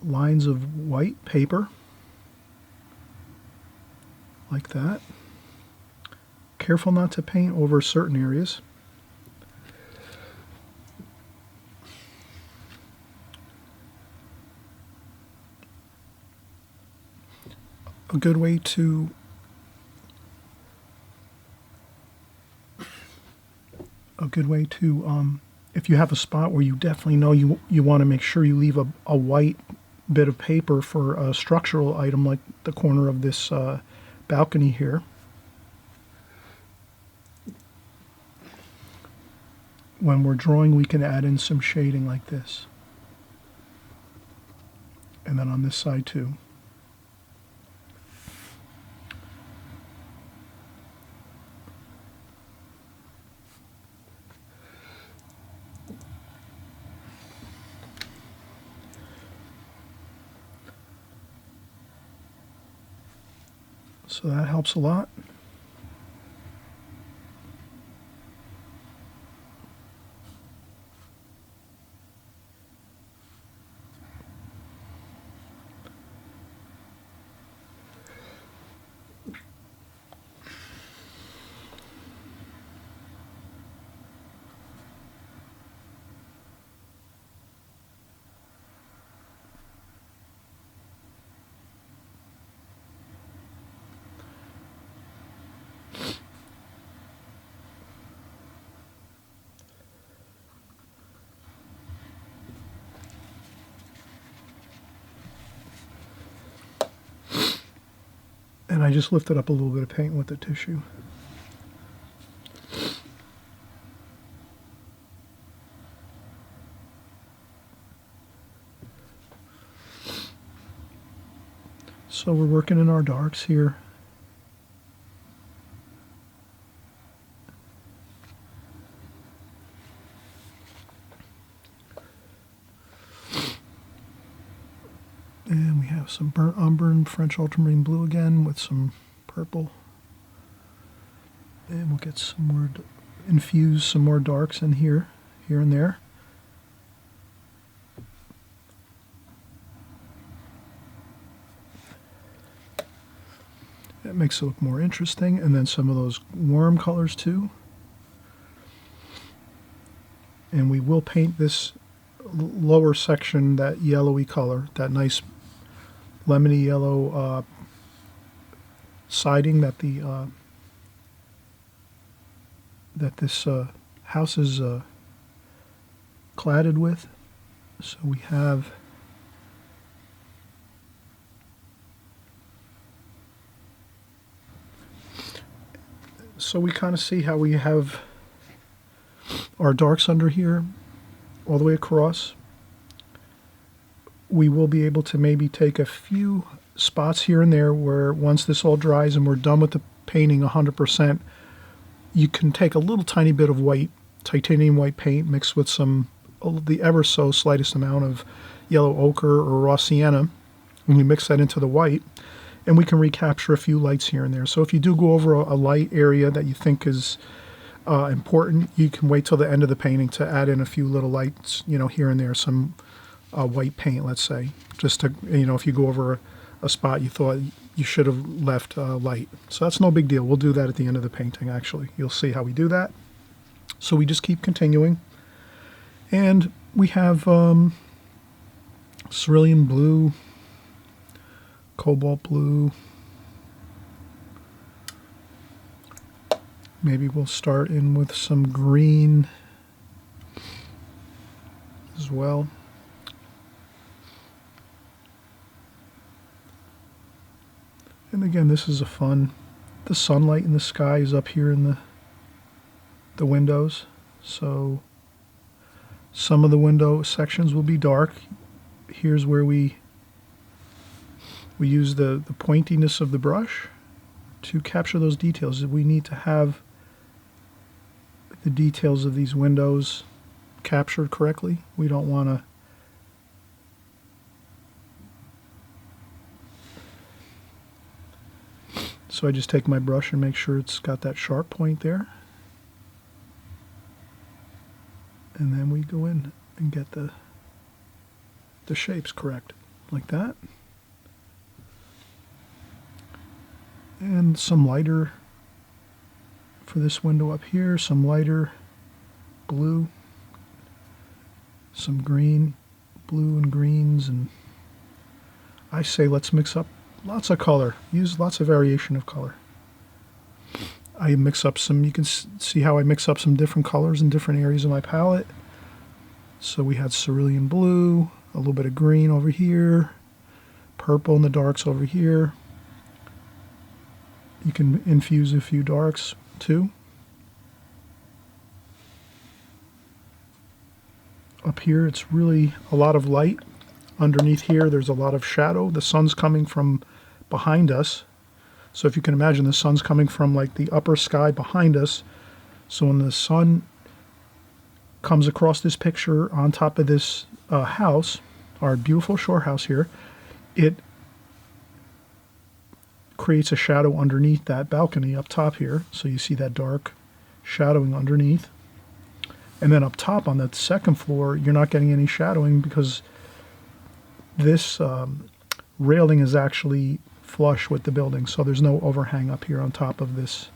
Speaker 1: lines of white paper, like that. Careful not to paint over certain areas. A good way to if you have a spot where you definitely know you want to make sure you leave a white bit of paper for a structural item like the corner of this balcony here. When we're drawing, we can add in some shading like this. And then on this side too. So that helps a lot. And I just lifted up a little bit of paint with the tissue. So we're working in our darks here. And we have some burnt umber and French ultramarine blue again with some purple. And we'll get some more, infuse some more darks in here and there. That makes it look more interesting. And then some of those warm colors too. And we will paint this lower section that yellowy color, that nice lemony yellow siding that this house is cladded with. So we have So we kind of see how we have our darks under here all the way across. We will be able to maybe take a few spots here and there where once this all dries and we're done with the painting 100%, you can take a little tiny bit of white, titanium white paint mixed with the ever so slightest amount of yellow ochre or raw sienna, and we mix that into the white, and we can recapture a few lights here and there. So if you do go over a light area that you think is important, you can wait till the end of the painting to add in a few little lights, here and there, some white paint, let's say, just to, if you go over a spot you thought you should have left light. So that's no big deal. We'll do that at the end of the painting, actually. You'll see how we do that. So we just keep continuing. And we have cerulean blue, cobalt blue. Maybe we'll start in with some green as well. And again, this is the sunlight in the sky is up here in the windows. So some of the window sections will be dark. Here's where we use the pointiness of the brush to capture those details. We need to have the details of these windows captured correctly. We don't want to so I just take my brush and make sure it's got that sharp point there. And then we go in and get the shapes correct, like that. And some lighter for this window up here, some lighter blue, some green, blue and greens, and I say let's mix up lots of color, use lots of variation of color. I mix up you can see how I mix up some different colors in different areas of my palette. So we had cerulean blue, a little bit of green over here, purple in the darks over here. You can infuse a few darks too. Up here it's really a lot of light. Underneath here there's a lot of shadow. The sun's coming from behind us. So if you can imagine, the sun's coming from like the upper sky behind us. So when the sun comes across this picture on top of this house, our beautiful shore house here, it creates a shadow underneath that balcony up top here. So you see that dark shadowing underneath. And then up top on the second floor, you're not getting any shadowing because this railing is actually flush with the building, so there's no overhang up here on top of this.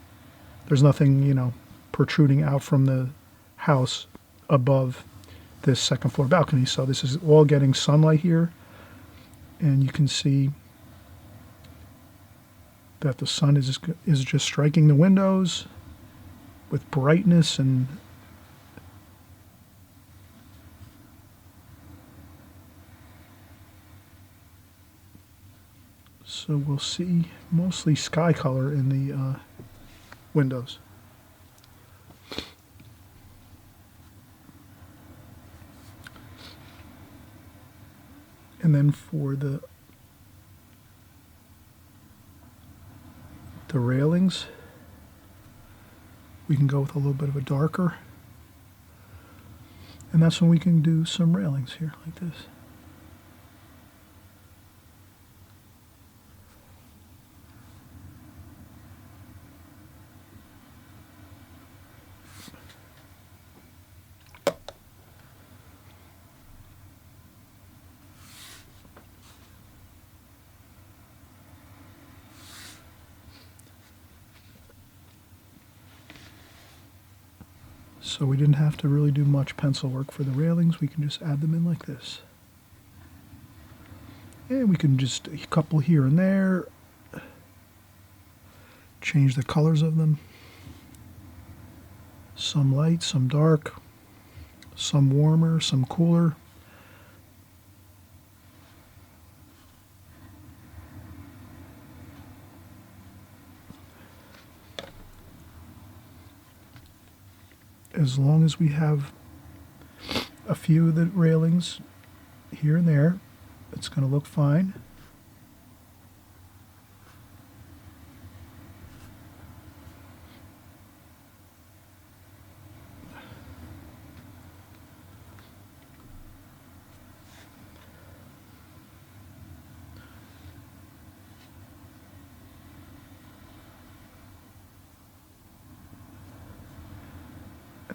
Speaker 1: There's nothing, protruding out from the house above this second floor balcony. So this is all getting sunlight here, and you can see that the sun is just striking the windows with brightness, and so we'll see mostly sky color in the windows. And then for the railings, we can go with a little bit of a darker. And that's when we can do some railings here like this. So we didn't have to really do much pencil work for the railings. We can just add them in like this. And we can just a couple here and there. Change the colors of them. Some light, some dark, some warmer, some cooler. as long as we have a few of the railings here and there, it's going to look fine.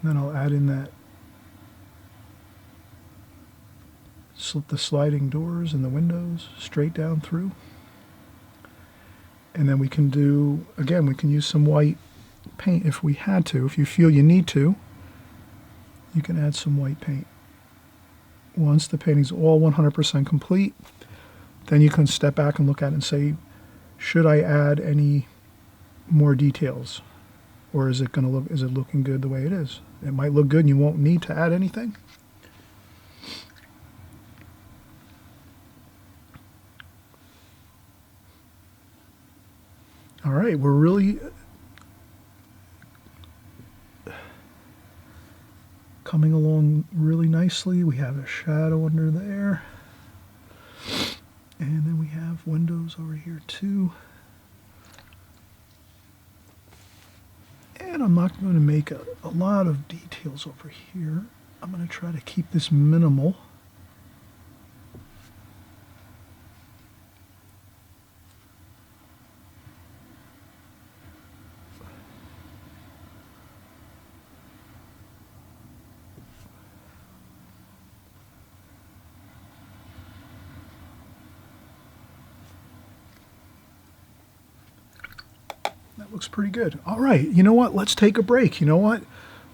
Speaker 1: And then I'll add in the sliding doors and the windows straight down through. And then we can do, again, we can use some white paint if we had to. If you feel you need to, you can add some white paint. Once the painting's all 100% complete, then you can step back and look at it and say, should I add any more details? Or is it looking good the way it is? It might look good and you won't need to add anything. All right, we're really coming along really nicely. We have a shadow under there. And then we have windows over here too. And I'm not going to make a lot of details over here. I'm going to try to keep this minimal. That looks pretty good. All right, you know what? Let's take a break. You know what?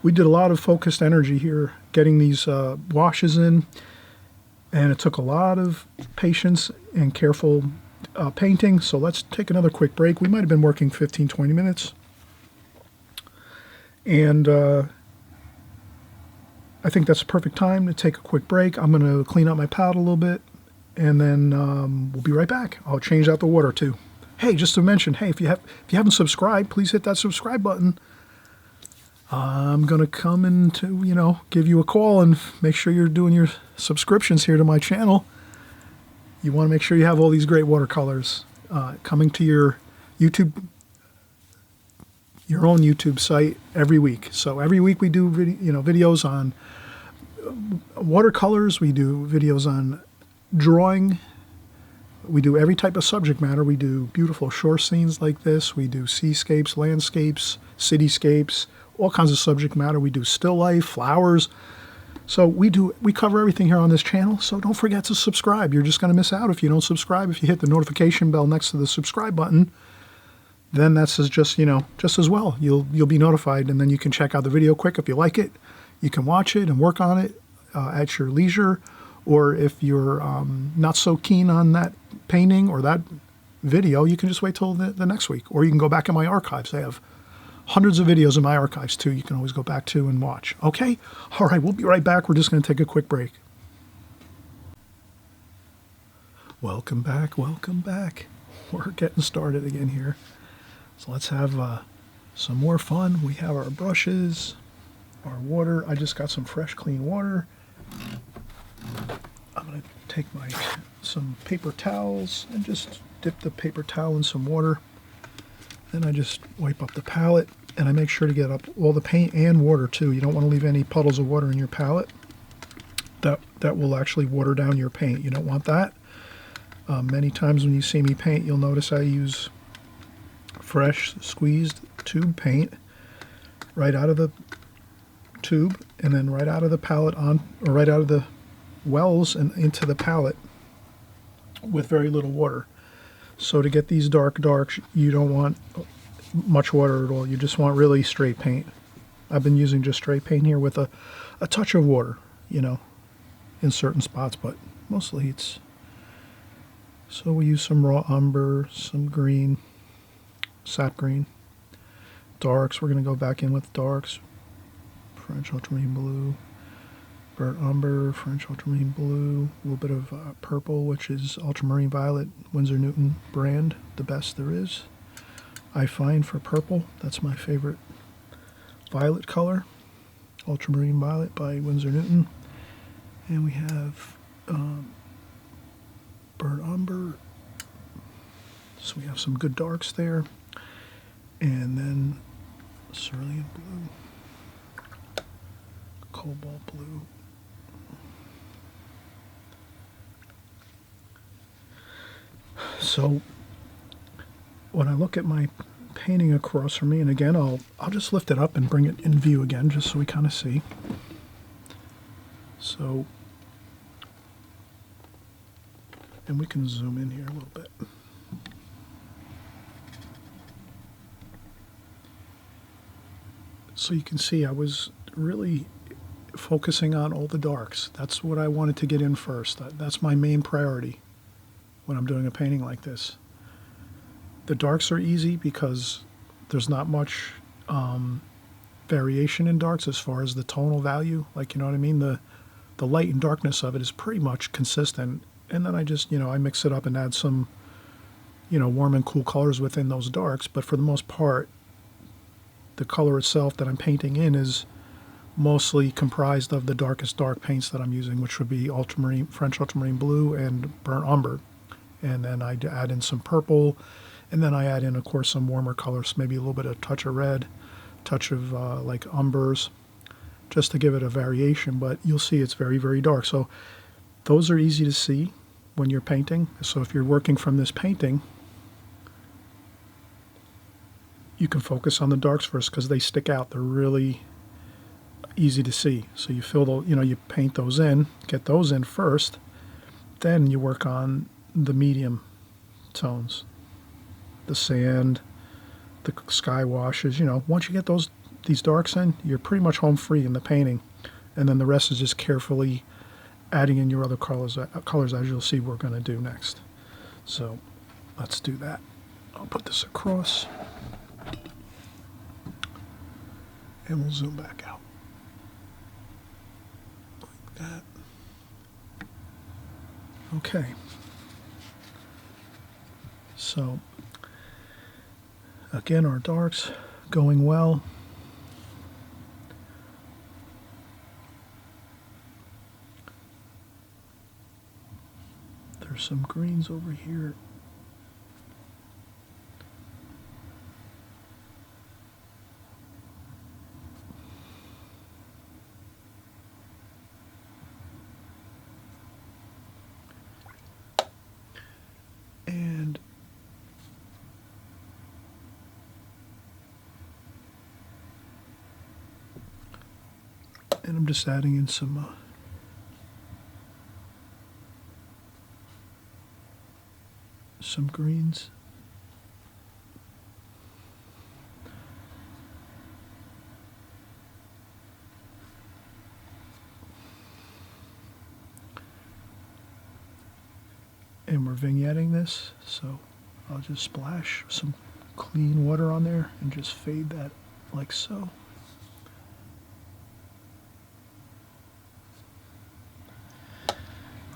Speaker 1: We did a lot of focused energy here getting these washes in, and it took a lot of patience and careful painting. So let's take another quick break. We might have been working 15, 20 minutes. And I think that's a perfect time to take a quick break. I'm going to clean up my palette a little bit, and then we'll be right back. I'll change out the water too. Hey, just to mention, hey, if you haven't subscribed, please hit that subscribe button. I'm gonna come in to, give you a call and make sure you're doing your subscriptions here to my channel. You want to make sure you have all these great watercolors coming to your own YouTube site every week. So every week we do videos on watercolors. We do videos on drawing. We do every type of subject matter. We do beautiful shore scenes like this. We do seascapes, landscapes, cityscapes, all kinds of subject matter. We do still life, flowers. So we cover everything here on this channel. So don't forget to subscribe. You're just going to miss out if you don't subscribe. If you hit the notification bell next to the subscribe button, then that's just as well. You'll be notified, and then you can check out the video quick if you like it. You can watch it and work on it at your leisure. Or if you're not so keen on that painting or that video, you can just wait till the next week. Or you can go back in my archives. I have hundreds of videos in my archives too. You can always go back to and watch. Okay? All right, we'll be right back. We're just going to take a quick break. Welcome back. Welcome back. We're getting started again here. So let's have some more fun. We have our brushes, our water. I just got some fresh, clean water. I'm going to take some paper towels and just dip the paper towel in some water. Then I just wipe up the palette, and I make sure to get up all the paint and water too. You don't want to leave any puddles of water in your palette. That will actually water down your paint. You don't want that. Many times when you see me paint, you'll notice I use fresh squeezed tube paint right out of the tube, and then right out of the palette right out of the wells and into the palette with very little water. So to get these darks, you don't want much water at all. You just want really straight paint. I've been using just straight paint here with a touch of water, in certain spots, but mostly it's... So we use some raw umber, some green, sap green, darks. We're going to go back in with darks, French ultramarine blue, burnt umber, French ultramarine blue, a little bit of purple, which is ultramarine violet, Winsor Newton brand, the best there is, I find, for purple. That's my favorite violet color. Ultramarine Violet by Winsor Newton. And we have Burnt Umber. So we have some good darks there. And then Cerulean Blue, Cobalt Blue. So when I look at my painting across from me, and again, I'll just lift it up and bring it in view again, just so we kind of see. So, and we can zoom in here a little bit. So you can see I was really focusing on all the darks. That's what I wanted to get in first. That's my main priority when I'm doing a painting like this. The darks are easy because there's not much variation in darks as far as the tonal value. Like, you know what I mean? The light and darkness of it is pretty much consistent. And then I just, I mix it up and add some, warm and cool colors within those darks. But for the most part, the color itself that I'm painting in is mostly comprised of the darkest dark paints that I'm using, which would be French ultramarine blue and burnt umber. And then I add in some purple, and then I add in, of course, some warmer colors, maybe a little bit of touch of red, touch of like umbers, just to give it a variation. But you'll see it's very, very dark. So those are easy to see when you're painting. So if you're working from this painting, you can focus on the darks first because they stick out. They're really easy to see. So you fill you paint those in, get those in first, then you work on the medium tones, the sand, the sky washes. Once you get these darks in, you're pretty much home free in the painting, and then the rest is just carefully adding in your other colors as you'll see we're going to do next. So let's do that. I'll put this across, and we'll zoom back out like that. Okay. So, again, our darks going well. There's some greens over here. And I'm just adding in some greens. And we're vignetting this, so I'll just splash some clean water on there and just fade that like so.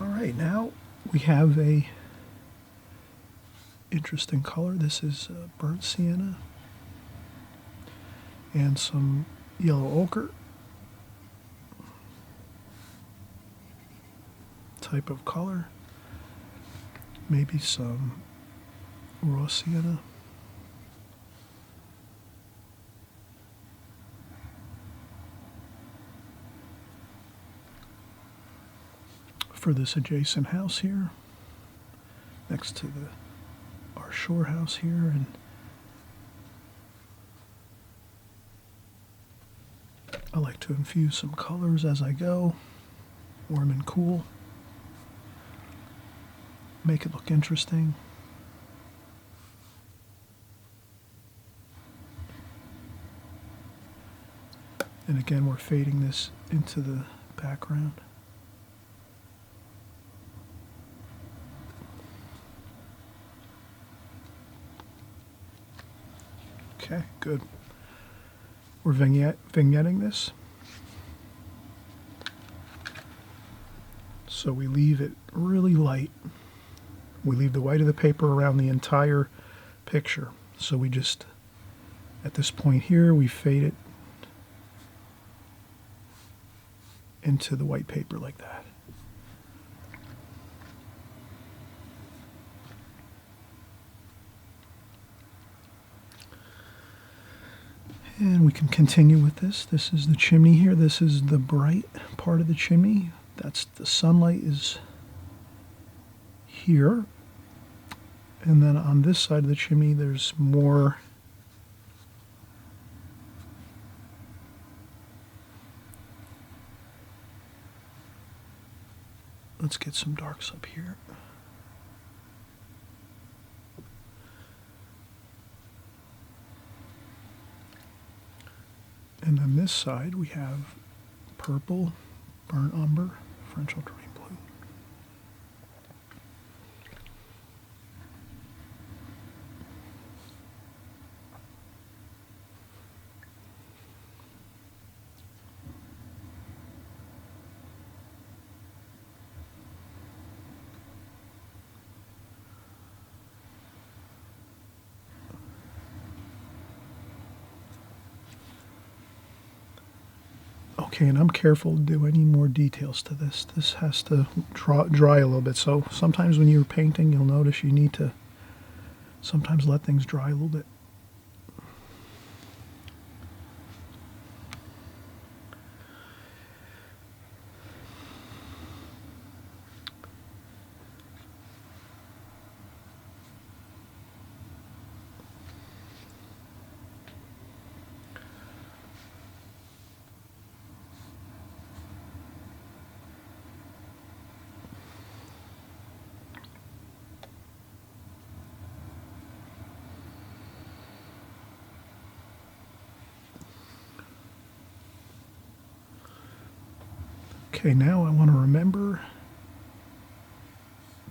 Speaker 1: All right, now we have a interesting color. This is burnt sienna and some yellow ochre type of color. Maybe some raw sienna. For this adjacent house here, next to our shore house here, and I like to infuse some colors as I go, warm and cool, make it look interesting. And again, we're fading this into the background. Okay, good. We're vignetting this. So we leave it really light. We leave the white of the paper around the entire picture. So we just, at this point here, we fade it into the white paper like that. And we can continue with this. This is the chimney here. This is the bright part of the chimney. That's the sunlight is here. And then on this side of the chimney, there's more. Let's get some darks up here. And on this side, we have purple, burnt umber, French ultramarine blue. Okay, and I'm careful to do any more details to this. This has to dry a little bit. So sometimes when you're painting, you'll notice you need to sometimes let things dry a little bit. Okay, now I want to remember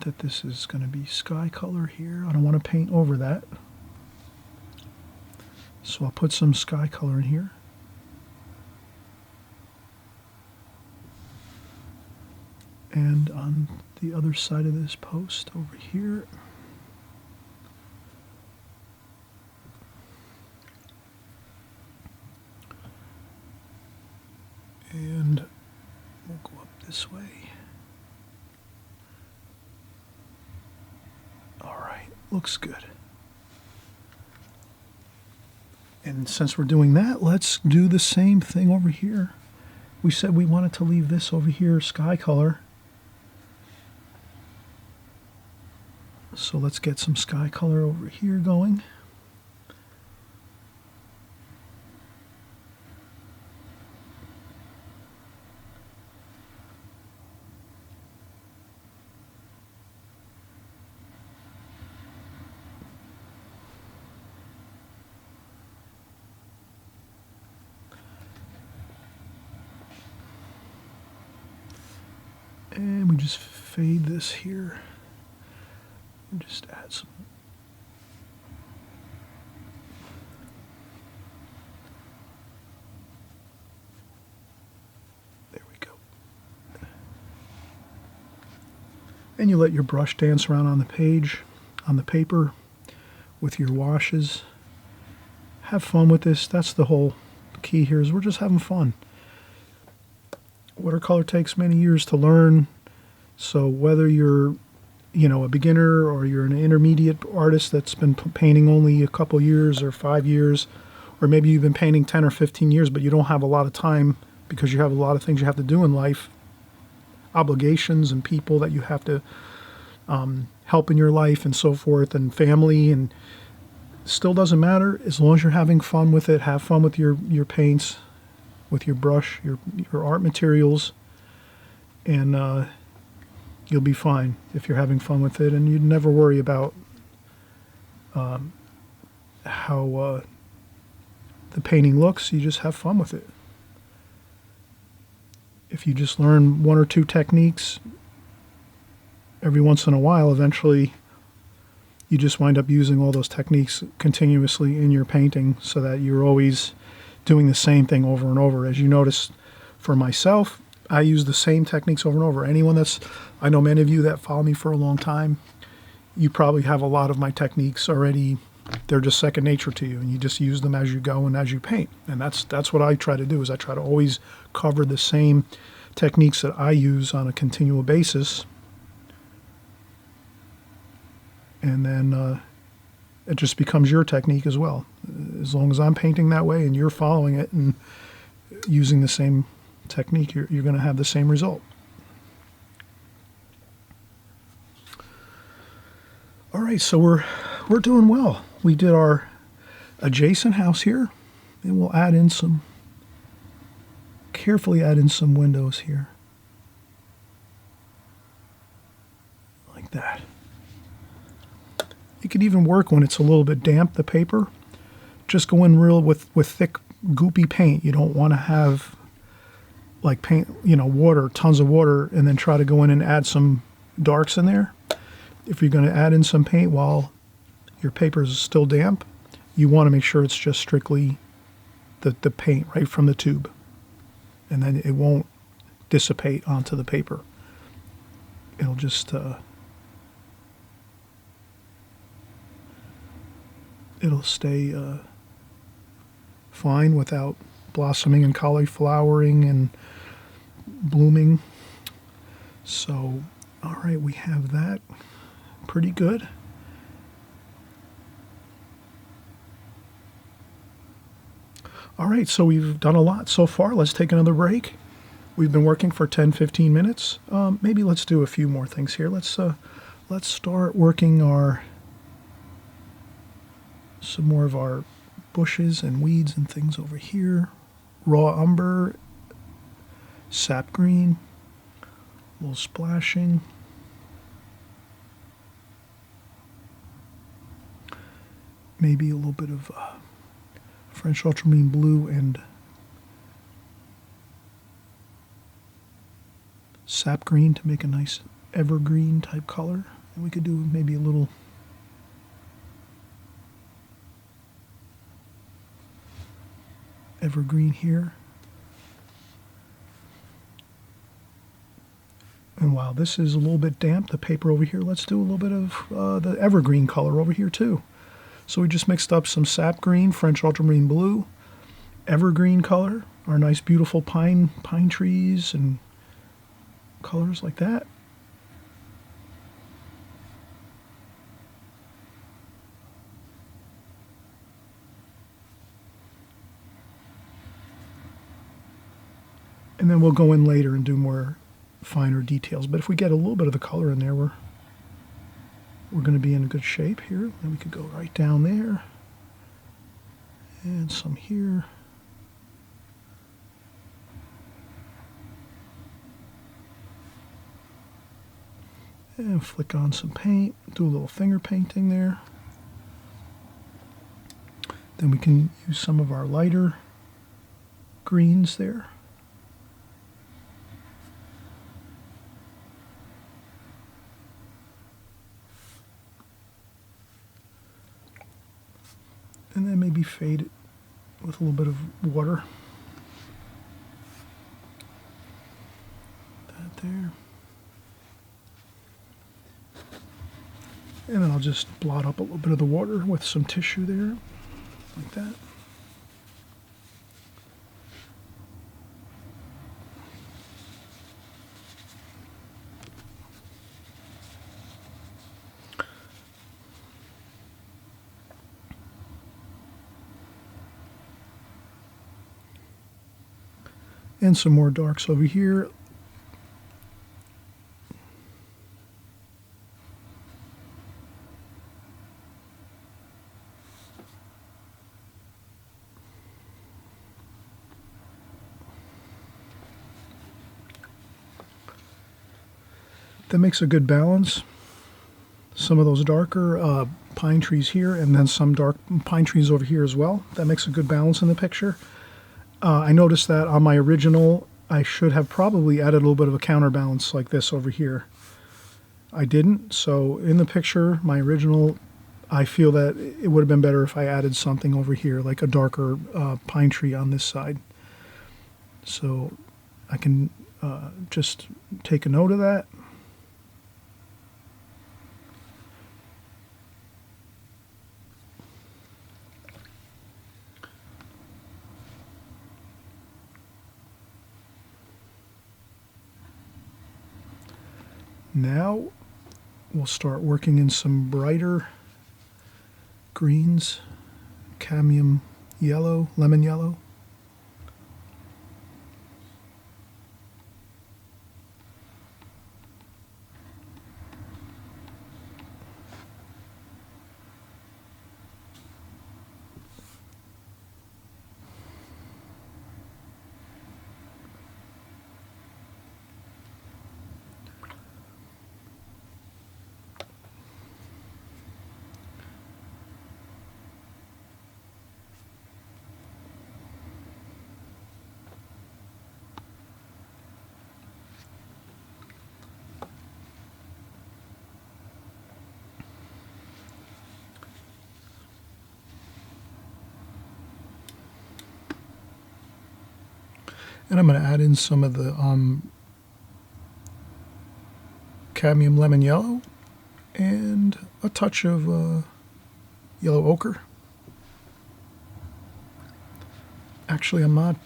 Speaker 1: that this is going to be sky color here. I don't want to paint over that. So I'll put some sky color in here. And on the other side of this post over here, and we'll go up this way. All right, looks good. And since we're doing that, let's do the same thing over here. We said we wanted to leave this over here sky color. So let's get some sky color over here going. And we just fade this here. And just add some. There we go. And you let your brush dance around on the page, on the paper, with your washes. Have fun with this. That's the whole key here, is we're just having fun. Watercolor takes many years to learn, so whether you're, a beginner or you're an intermediate artist that's been painting only a couple years or 5 years, or maybe you've been painting 10 or 15 years, but you don't have a lot of time because you have a lot of things you have to do in life, obligations and people that you have to help in your life and so forth, and family, and still doesn't matter as long as you're having fun with it. Have fun with your paints, with your brush, your art materials, and you'll be fine if you're having fun with it, and you'd never worry about how the painting looks. You just have fun with it. If you just learn one or two techniques every once in a while, eventually you just wind up using all those techniques continuously in your painting, so that you're always doing the same thing over and over. As you notice, for myself, I use the same techniques over and over. I know many of you that follow me for a long time, you probably have a lot of my techniques already. They're just second nature to you, and you just use them as you go and as you paint. And that's what I try to do, is I try to always cover the same techniques that I use on a continual basis. And then it just becomes your technique as well. As long as I'm painting that way and you're following it and using the same technique, you're going to have the same result. All right, so we're doing well. We did our adjacent house here, and we'll carefully add in some windows here. Like that. It could even work when it's a little bit damp, the paper. Just go in real with thick, goopy paint. You don't want to have like paint, water, tons of water, and then try to go in and add some darks in there. If you're going to add in some paint while your paper is still damp, you want to make sure it's just strictly the paint right from the tube. And then it won't dissipate onto the paper. It'll just it'll stay fine without blossoming and cauliflowering and blooming. So, all right, we have that pretty good. All right, so we've done a lot so far. Let's take another break. We've been working for 10-15 minutes. Maybe let's do a few more things here. Let's start working some more of our bushes and weeds and things over here. Raw umber, sap green, a little splashing. Maybe a little bit of French ultramarine blue and sap green to make a nice evergreen type color. And we could do maybe a little evergreen here. And while this is a little bit damp, the paper over here, let's do a little bit of the evergreen color over here too. So we just mixed up some sap green, French ultramarine blue, evergreen color, our nice beautiful pine trees and colors like that. And then we'll go in later and do more finer details. But if we get a little bit of the color in there, we're going to be in good shape here. And we could go right down there. And some here. And flick on some paint. Do a little finger painting there. Then we can use some of our lighter greens there. And then maybe fade it with a little bit of water. That there. And then I'll just blot up a little bit of the water with some tissue there, like that. And some more darks over here. That makes a good balance. Some of those darker pine trees here, and then some dark pine trees over here as well. That makes a good balance in the picture. I noticed that on my original, I should have probably added a little bit of a counterbalance like this over here. I didn't, so in the picture, my original, I feel that it would have been better if I added something over here, like a darker pine tree on this side. So I can just take a note of that. Now we'll start working in some brighter greens, cadmium yellow, lemon yellow. And I'm going to add in some of the cadmium lemon yellow and a touch of yellow ochre. Actually, I'm not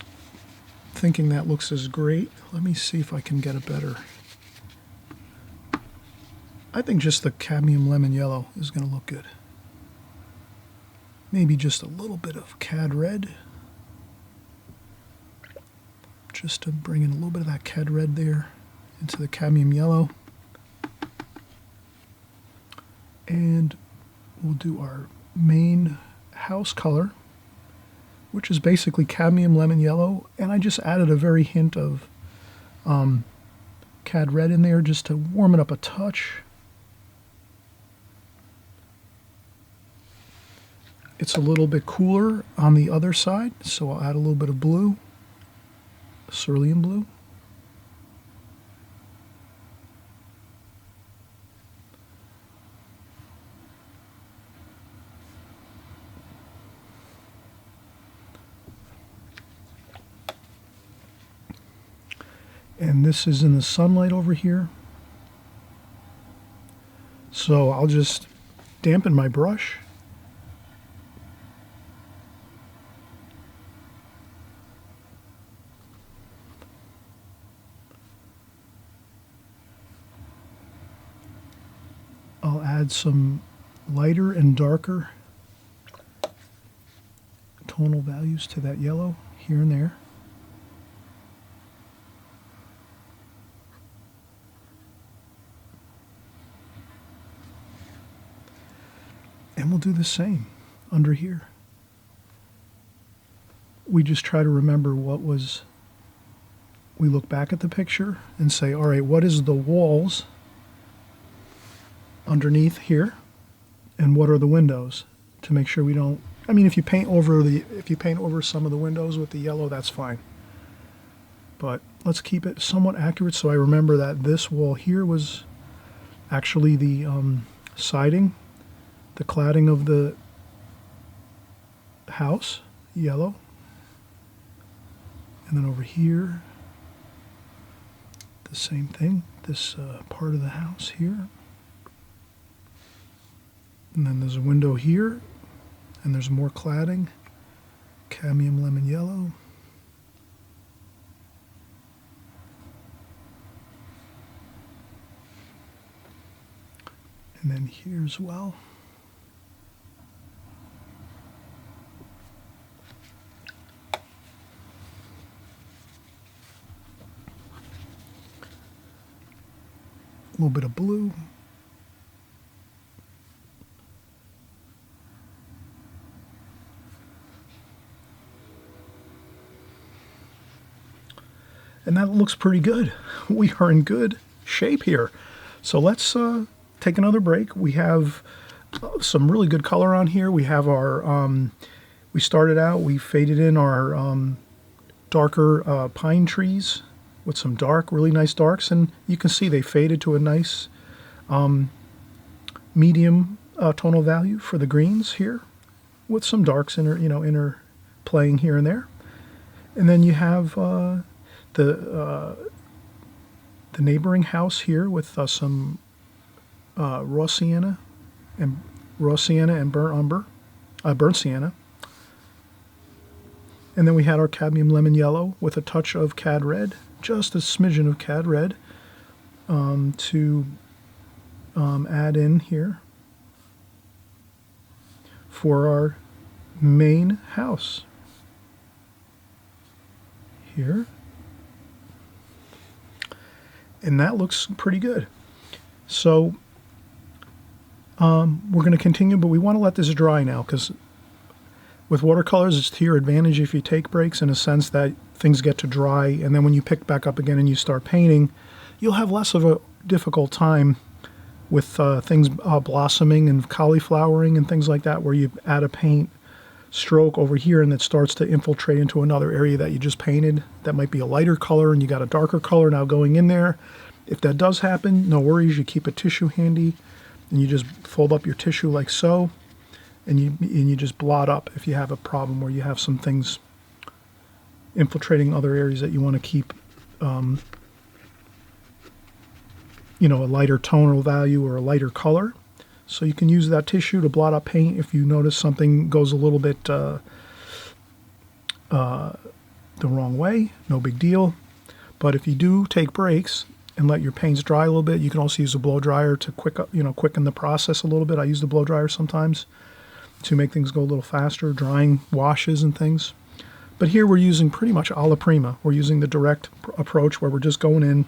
Speaker 1: thinking that looks as great. Let me see if I can get a better. I think just the cadmium lemon yellow is going to look good. Maybe just a little bit of cad red. Just to bring in a little bit of that cad red there into the cadmium yellow. And we'll do our main house color, which is basically cadmium lemon yellow, and I just added a very hint of cad red in there just to warm it up a touch. It's a little bit cooler on the other side, so I'll add a little bit of blue. Cerulean blue. And this is in the sunlight over here. So I'll just dampen my brush. I'll add some lighter and darker tonal values to that yellow here and there. And we'll do the same under here. We just try to remember what was, we look back at the picture and say, all right, what is the walls underneath here, and what are the windows, to make sure we don't, I mean, if you paint over some of the windows with the yellow, that's fine. But let's keep it somewhat accurate so I remember that this wall here was actually the siding, the cladding of the house, yellow. And then over here, the same thing, this part of the house here. And then there's a window here, and there's more cladding, cadmium lemon yellow. And then here as well. A little bit of blue. And that looks pretty good. We are in good shape here. So let's take another break. We have some really good color on here. We have our, we started out, we faded in our darker pine trees with some dark, really nice darks. And you can see they faded to a nice medium tonal value for the greens here with some darks interplaying here and there. And then you have the neighboring house here with some raw sienna and burnt sienna. And then we had our cadmium lemon yellow with a touch of cad red, just a smidgen of cad red. to add in here for our main house. Here. And that looks pretty good. So we're going to continue, but we want to let this dry now, because with watercolors, it's to your advantage if you take breaks, in a sense that things get to dry, and then when you pick back up again and you start painting, you'll have less of a difficult time with things blossoming and cauliflowering and things like that, where you add a paint stroke over here and it starts to infiltrate into another area that you just painted. That might be a lighter color and you got a darker color now going in there. If that does happen, no worries, you keep a tissue handy and you just fold up your tissue like so, and you just blot up if you have a problem where you have some things infiltrating other areas that you want to keep a lighter tonal value or a lighter color. So you can use that tissue to blot up paint if you notice something goes a little bit the wrong way. No big deal. But if you do take breaks and let your paints dry a little bit, you can also use a blow dryer to quicken the process a little bit. I use the blow dryer sometimes to make things go a little faster, drying washes and things. But here we're using pretty much alla prima. We're using the direct approach where we're just going in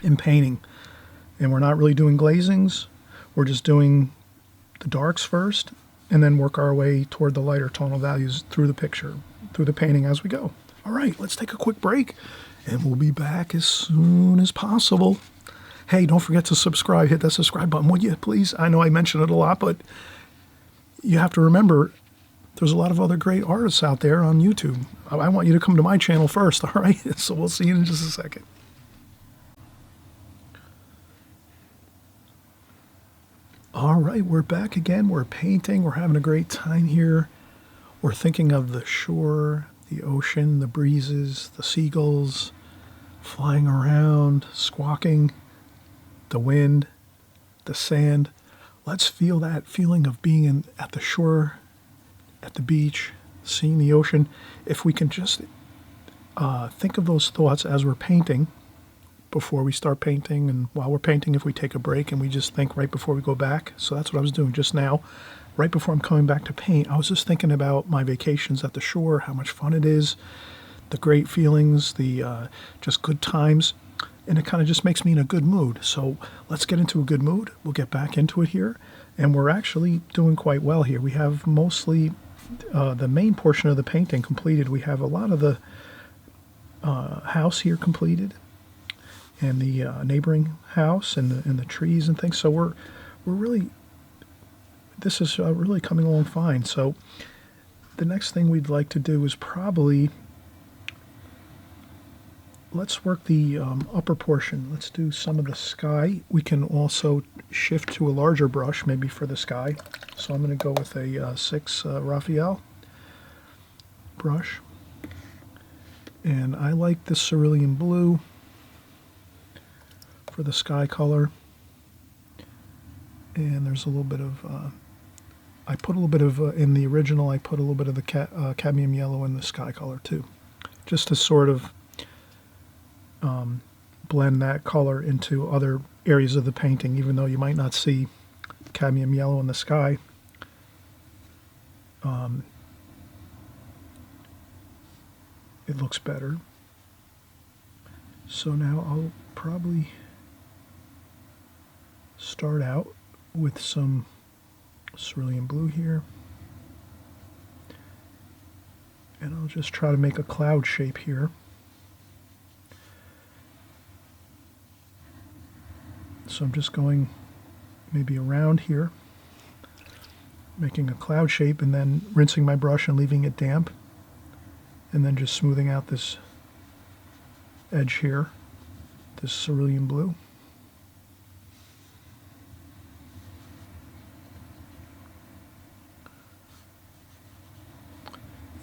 Speaker 1: and painting. And we're not really doing glazings. We're just doing the darks first and then work our way toward the lighter tonal values through the picture, through the painting as we go. All right, let's take a quick break and we'll be back as soon as possible. Hey, don't forget to subscribe. Hit that subscribe button, would you, please? I know I mention it a lot, but you have to remember there's a lot of other great artists out there on YouTube. I want you to come to my channel first, all right? So we'll see you in just a second. All right, we're back again. We're painting. We're having a great time here. We're thinking of the shore, the ocean, the breezes, the seagulls flying around, squawking, the wind, the sand. Let's feel that feeling of being at the shore, at the beach, seeing the ocean. If we can just think of those thoughts as we're painting, before we start painting, and while we're painting, if we take a break and we just think right before we go back. So that's what I was doing just now. Right before I'm coming back to paint, I was just thinking about my vacations at the shore, how much fun it is, the great feelings, the just good times, and it kind of just makes me in a good mood. So let's get into a good mood. We'll get back into it here, and we're actually doing quite well here. We have mostly the main portion of the painting completed. We have a lot of the house here completed, and the neighboring house and the trees and things. So we're really, this is really coming along fine. So the next thing we'd like to do is probably, let's work the upper portion. Let's do some of the sky. We can also shift to a larger brush, maybe for the sky. So I'm going to go with a 6 Raphael brush. And I like this cerulean blue for the sky color, and there's a little bit of I put a little bit of in the original, I put a little bit of the cadmium yellow in the sky color too, just to sort of blend that color into other areas of the painting, even though you might not see cadmium yellow in the sky. It looks better. So now I'll probably start out with some cerulean blue here, and I'll just try to make a cloud shape here. So I'm just going maybe around here, making a cloud shape, and then rinsing my brush and leaving it damp, and then just smoothing out this edge here, this cerulean blue.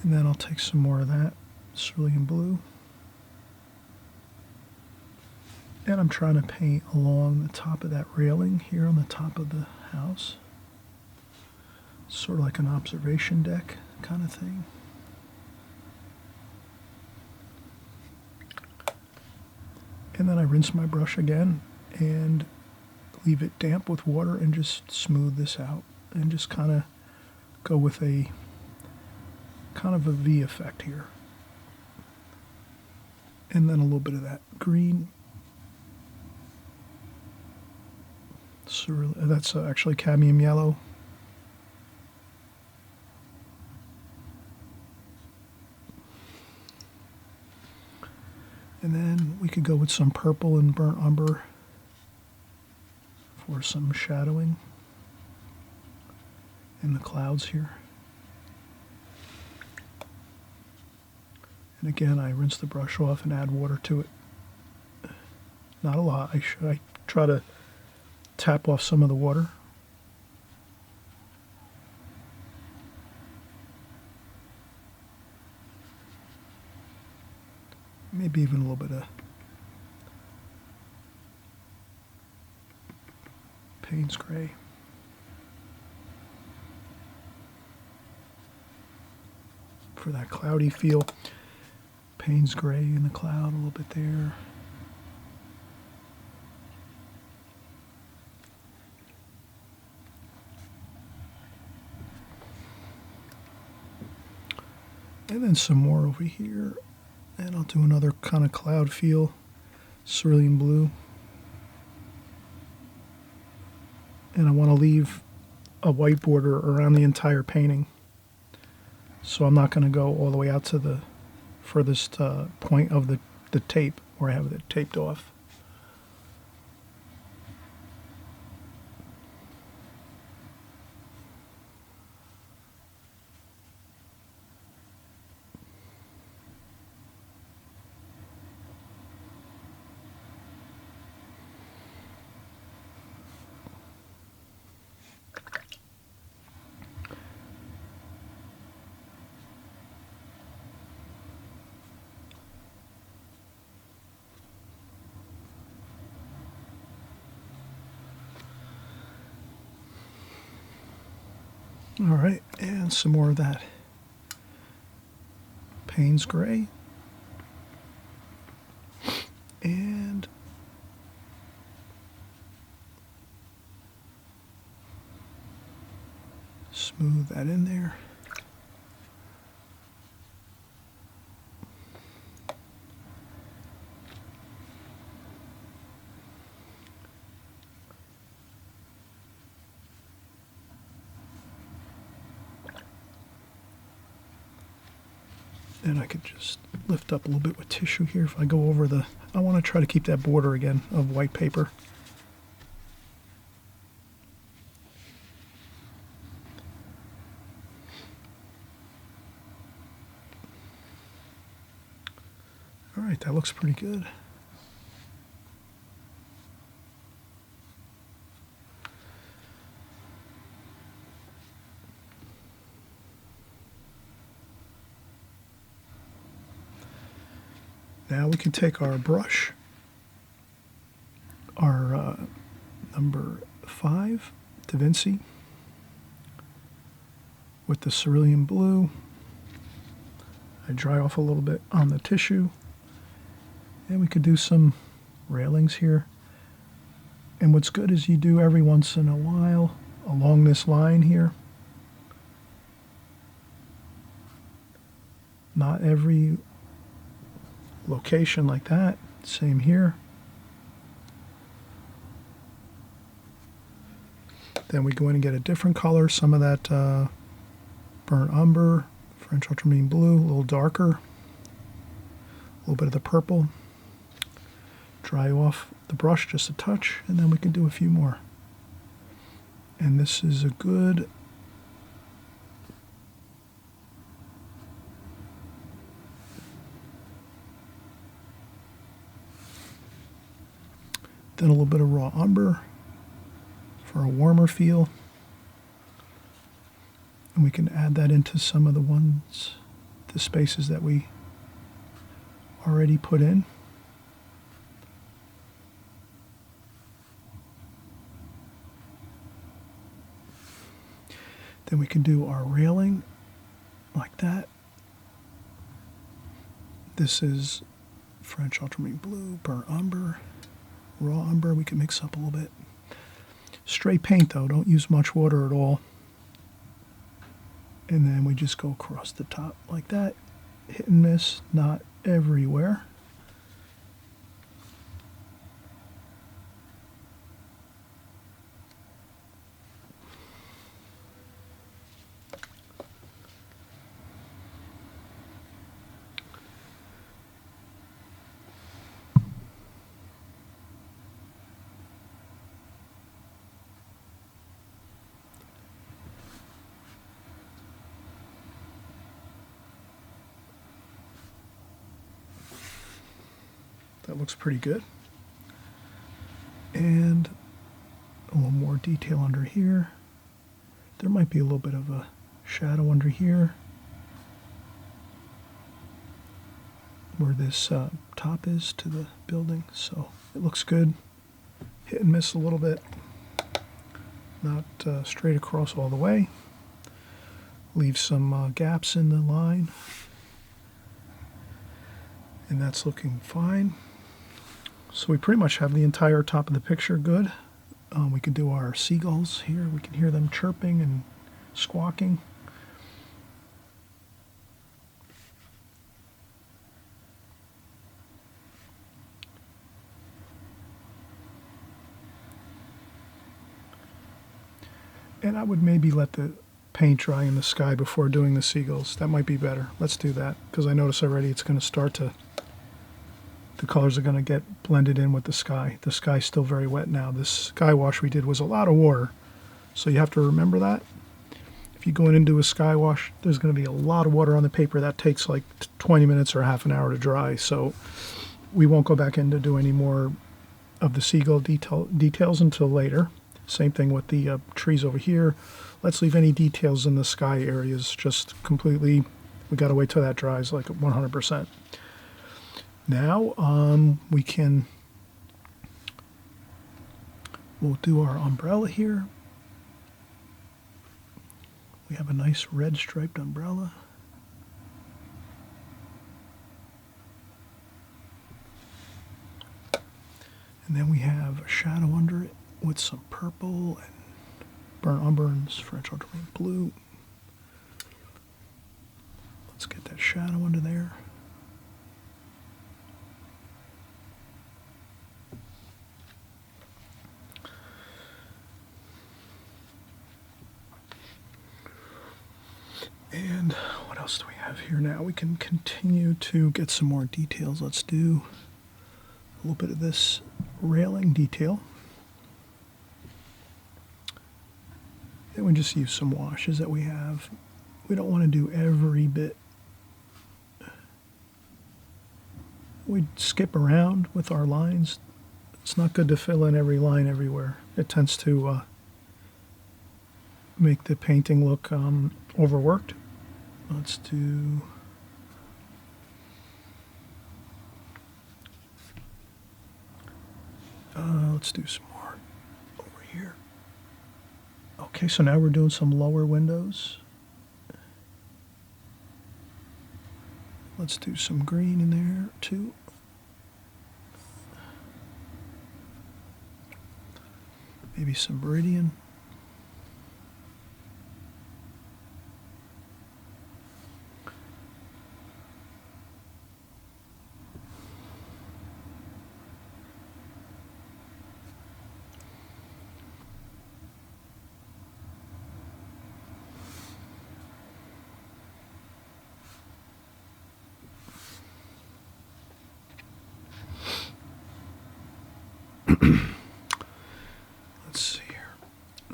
Speaker 1: And then I'll take some more of that cerulean blue. And I'm trying to paint along the top of that railing here on the top of the house. Sort of like an observation deck kind of thing. And then I rinse my brush again and leave it damp with water and just smooth this out and just kind of go with a kind of a V effect here. And then a little bit of that green. That's actually cadmium yellow. And then we could go with some purple and burnt umber for some shadowing in the clouds here. And again, I rinse the brush off and add water to it. Not a lot. I try to tap off some of the water. Maybe even a little bit of Payne's Gray. For that cloudy feel. Payne's Gray in the cloud a little bit there. And then some more over here. And I'll do another kind of cloud feel. Cerulean blue. And I want to leave a white border around the entire painting. So I'm not going to go all the way out to the furthest point of the tape where I have it taped off. All right, and some more of that Payne's Gray. And smooth that in there. And I could just lift up a little bit with tissue here if I go over the... I want to try to keep that border again of white paper. All right, that looks pretty good. Now we can take our brush, our number 5 Da Vinci, with the cerulean blue. I dry off a little bit on the tissue, and we could do some railings here. And what's good is you do every once in a while along this line here. Not every location like that. Same here. Then we go in and get a different color, some of that burnt umber, French ultramarine blue, a little darker, a little bit of the purple. Dry off the brush just a touch, and then we can do a few more. And this is a good then a little bit of raw umber for a warmer feel. And we can add that into some of the spaces that we already put in. Then we can do our railing like that. This is French ultramarine blue, burnt umber. raw umber we can mix up a little bit. Straight paint though, don't use much water at all. And then we just go across the top like that. Hit and miss, not everywhere. That looks pretty good. And a little more detail under here. There might be a little bit of a shadow under here where this top is to the building, so it looks good. Hit and miss a little bit, not straight across all the way. Leave some gaps in the line, and that's looking fine. So we pretty much have the entire top of the picture good. We could do our seagulls here. We can hear them chirping and squawking. And I would maybe let the paint dry in the sky before doing the seagulls. That might be better. Let's do that, because I notice already it's going to start to, the colors are going to get blended in with the sky. The sky's still very wet now. This sky wash we did was a lot of water, so you have to remember that. If you go in and do a sky wash, there's going to be a lot of water on the paper. That takes like 20 minutes or half an hour to dry, so we won't go back in to do any more of the seagull details until later. Same thing with the trees over here. Let's leave any details in the sky areas just completely, we got to wait till that dries like 100%. Now we'll do our umbrella here. We have a nice red striped umbrella. And then we have a shadow under it with some purple and burnt umber and French ultramarine blue. Let's get that shadow under there. And what else do we have here now? We can continue to get some more details. Let's do a little bit of this railing detail. Then we just use some washes that we have. We don't want to do every bit. We skip around with our lines. It's not good to fill in every line everywhere. It tends to make the painting look overworked. Let's do some more over here. Okay, so now we're doing some lower windows. Let's do some green in there too. Maybe some meridian. Let's see here.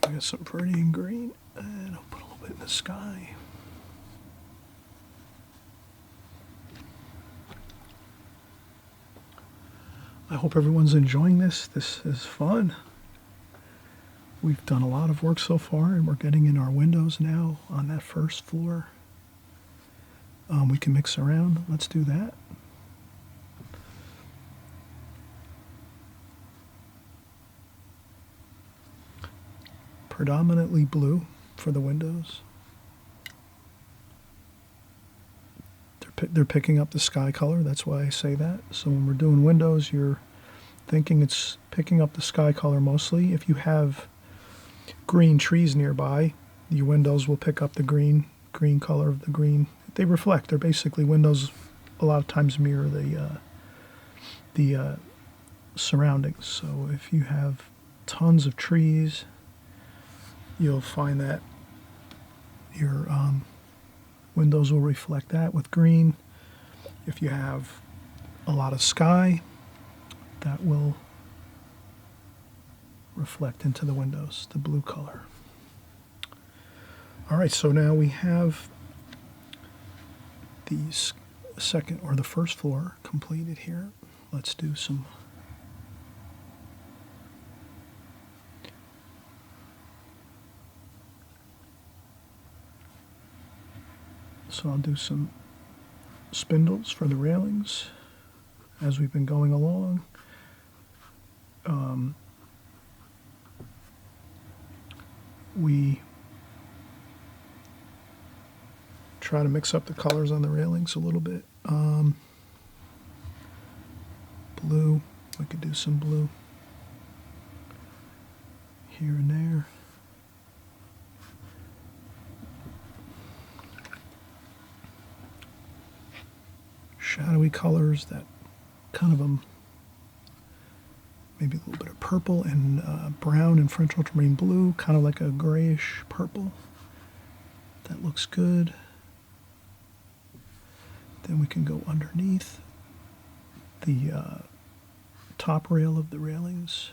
Speaker 1: I got some meridian green, and I'll put a little bit in the sky. I hope everyone's enjoying this. This is fun. We've done a lot of work so far, and we're getting in our windows now on that first floor. We can mix around. Let's do that. Predominantly blue for the windows. They're picking up the sky color, that's why I say that. So when we're doing windows, you're thinking it's picking up the sky color mostly. If you have green trees nearby, your windows will pick up the green color of the green. They reflect. They're basically windows. A lot of times mirror the surroundings. So if you have tons of trees, you'll find that your windows will reflect that with green. If you have a lot of sky, that will reflect into the windows, the blue color. All right, so now we have the second or the first floor completed here. Let's do some so I'll do some spindles for the railings as we've been going along. We try to mix up the colors on the railings a little bit. Blue, we could do some blue here and there. Shadowy colors that kind of maybe a little bit of purple and brown and French ultramarine blue, kind of like a grayish purple. That looks good. Then we can go underneath the top rail of the railings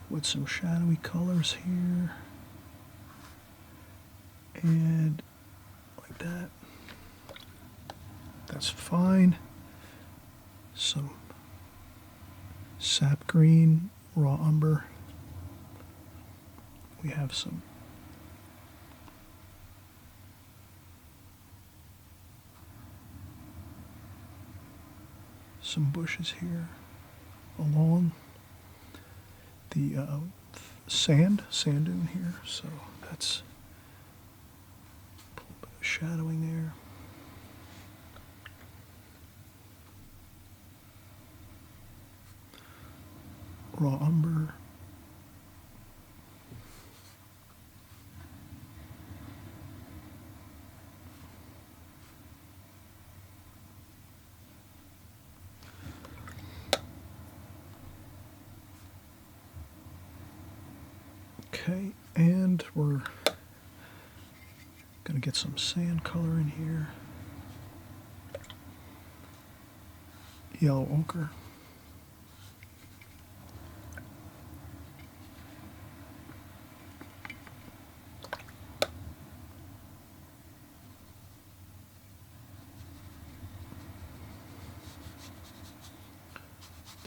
Speaker 1: with some shadowy colors here and like that. That's fine. Some sap green, raw umber. We have some bushes here along the sand dune here, so that's a little bit of shadowing there. Raw umber. Okay, and we're going to get some sand color in here. Yellow ochre.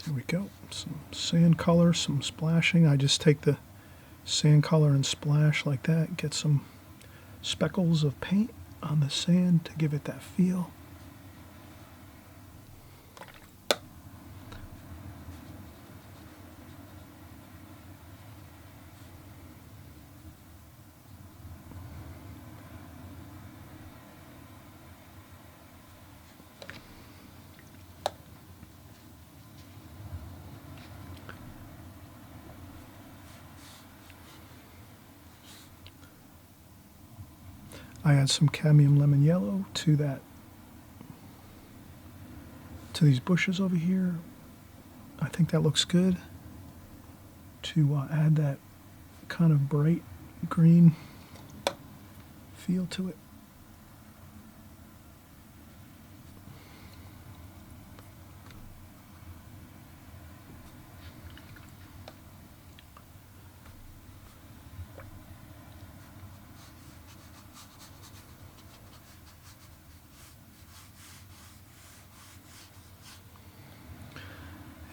Speaker 1: There we go. Some sand color, some splashing. I just take the sand color and splash like that, get some speckles of paint on the sand to give it that feel. I add some cadmium lemon yellow to these bushes over here. I think that looks good to add that kind of bright green feel to it.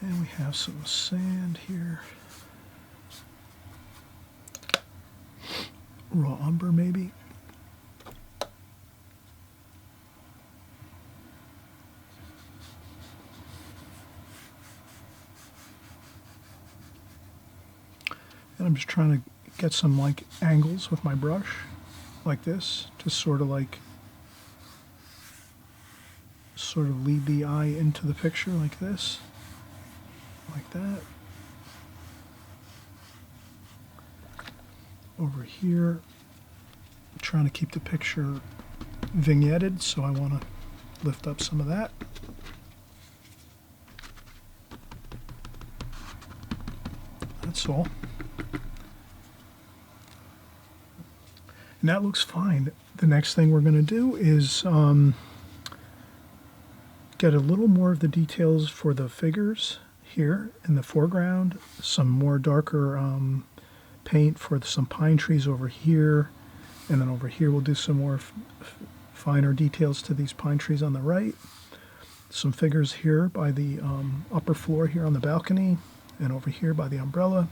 Speaker 1: And we have some sand here. Raw umber maybe. And I'm just trying to get some like angles with my brush like this, to sort of lead the eye into the picture like this. like that. Over here, I'm trying to keep the picture vignetted, so I want to lift up some of that. That's all. And that looks fine. The next thing we're going to do is get a little more of the details for the figures here in the foreground, some more darker paint for some pine trees over here, and then over here we'll do some more finer details to these pine trees on the right. Some figures here by the upper floor here on the balcony, and over here by the umbrella.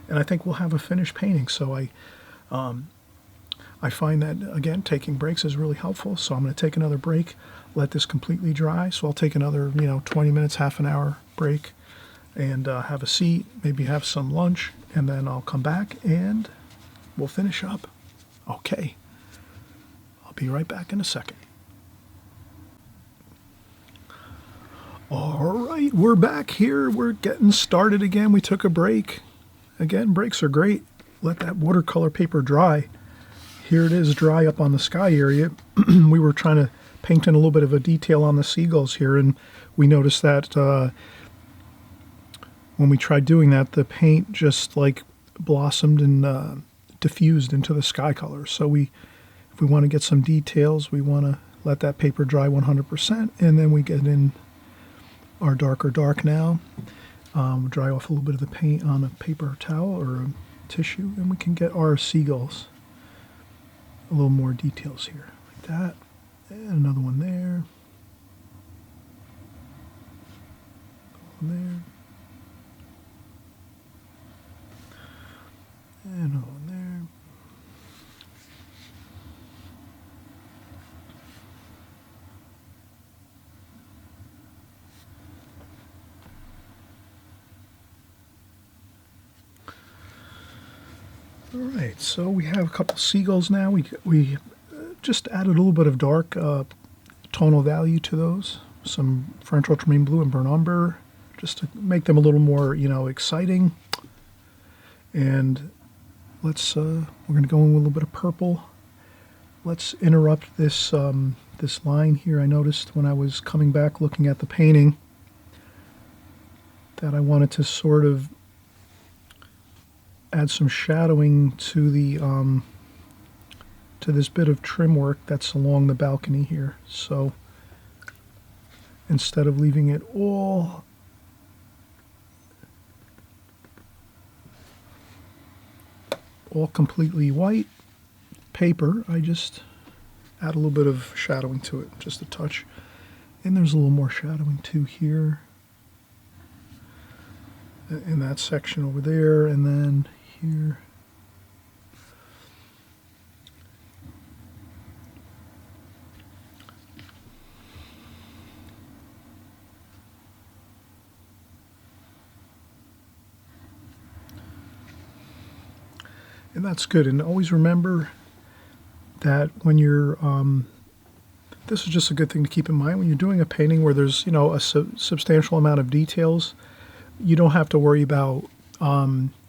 Speaker 1: And I think we'll have a finished painting. So I find that, again, taking breaks is really helpful. So I'm going to take another break, let this completely dry. So I'll take another, 20 minutes, half an hour break, and have a seat, maybe have some lunch, and then I'll come back and we'll finish up. Okay. I'll be right back in a second. All right, we're back here. We're getting started again. We took a break. Again, breaks are great. Let that watercolor paper dry. Here it is, dry up on the sky area. We were trying to paint in a little bit of a detail on the seagulls here, and we noticed that when we tried doing that, the paint just like blossomed and diffused into the sky color. So if we want to get some details, we want to let that paper dry 100%, and then we get in our darker dark now. Dry off a little bit of the paint on a paper towel or a tissue, and we can get our seagulls. A little more details here, like that. And another one there. One there. And another one there. All right, so we have a couple seagulls now. We just added a little bit of dark tonal value to those. Some French ultramarine blue and burnt umber, just to make them a little more, exciting. And we're going to go in with a little bit of purple. Let's interrupt this this line here. I noticed when I was coming back looking at the painting that I wanted to sort of add some shadowing to the to this bit of trim work that's along the balcony here. So instead of leaving it all completely white paper, I just add a little bit of shadowing to it, just a touch. And there's a little more shadowing too here in that section over there, and then here. And that's good. And always remember that when you're, this is just a good thing to keep in mind when you're doing a painting where there's, a substantial amount of details. You don't have to worry about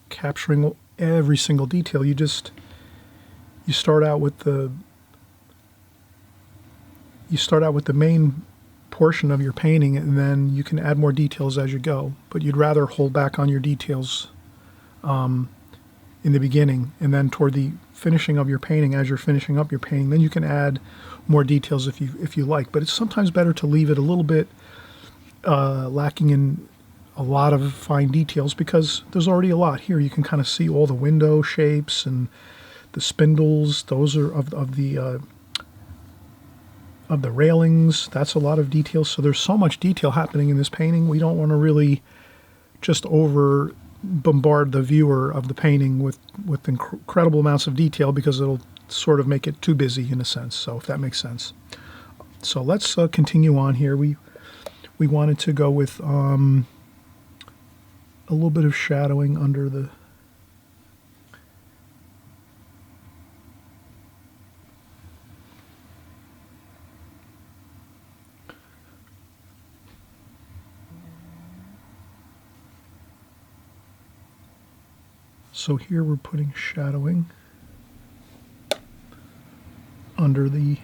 Speaker 1: capturing every single detail. You start out with the main portion of your painting, and then you can add more details as you go. But you'd rather hold back on your details in the beginning, and then toward the finishing of your painting, as you're finishing up your painting, then you can add more details if you like. But it's sometimes better to leave it a little bit lacking in a lot of fine details, because there's already a lot here. You can kind of see all the window shapes and the spindles. Those are of the railings. That's a lot of detail. So there's so much detail happening in this painting. We don't want to really just over bombard the viewer of the painting with incredible amounts of detail, because it'll sort of make it too busy in a sense. So if that makes sense. So let's continue on here. We wanted to go with a little bit of shadowing under the So here we're putting shadowing under the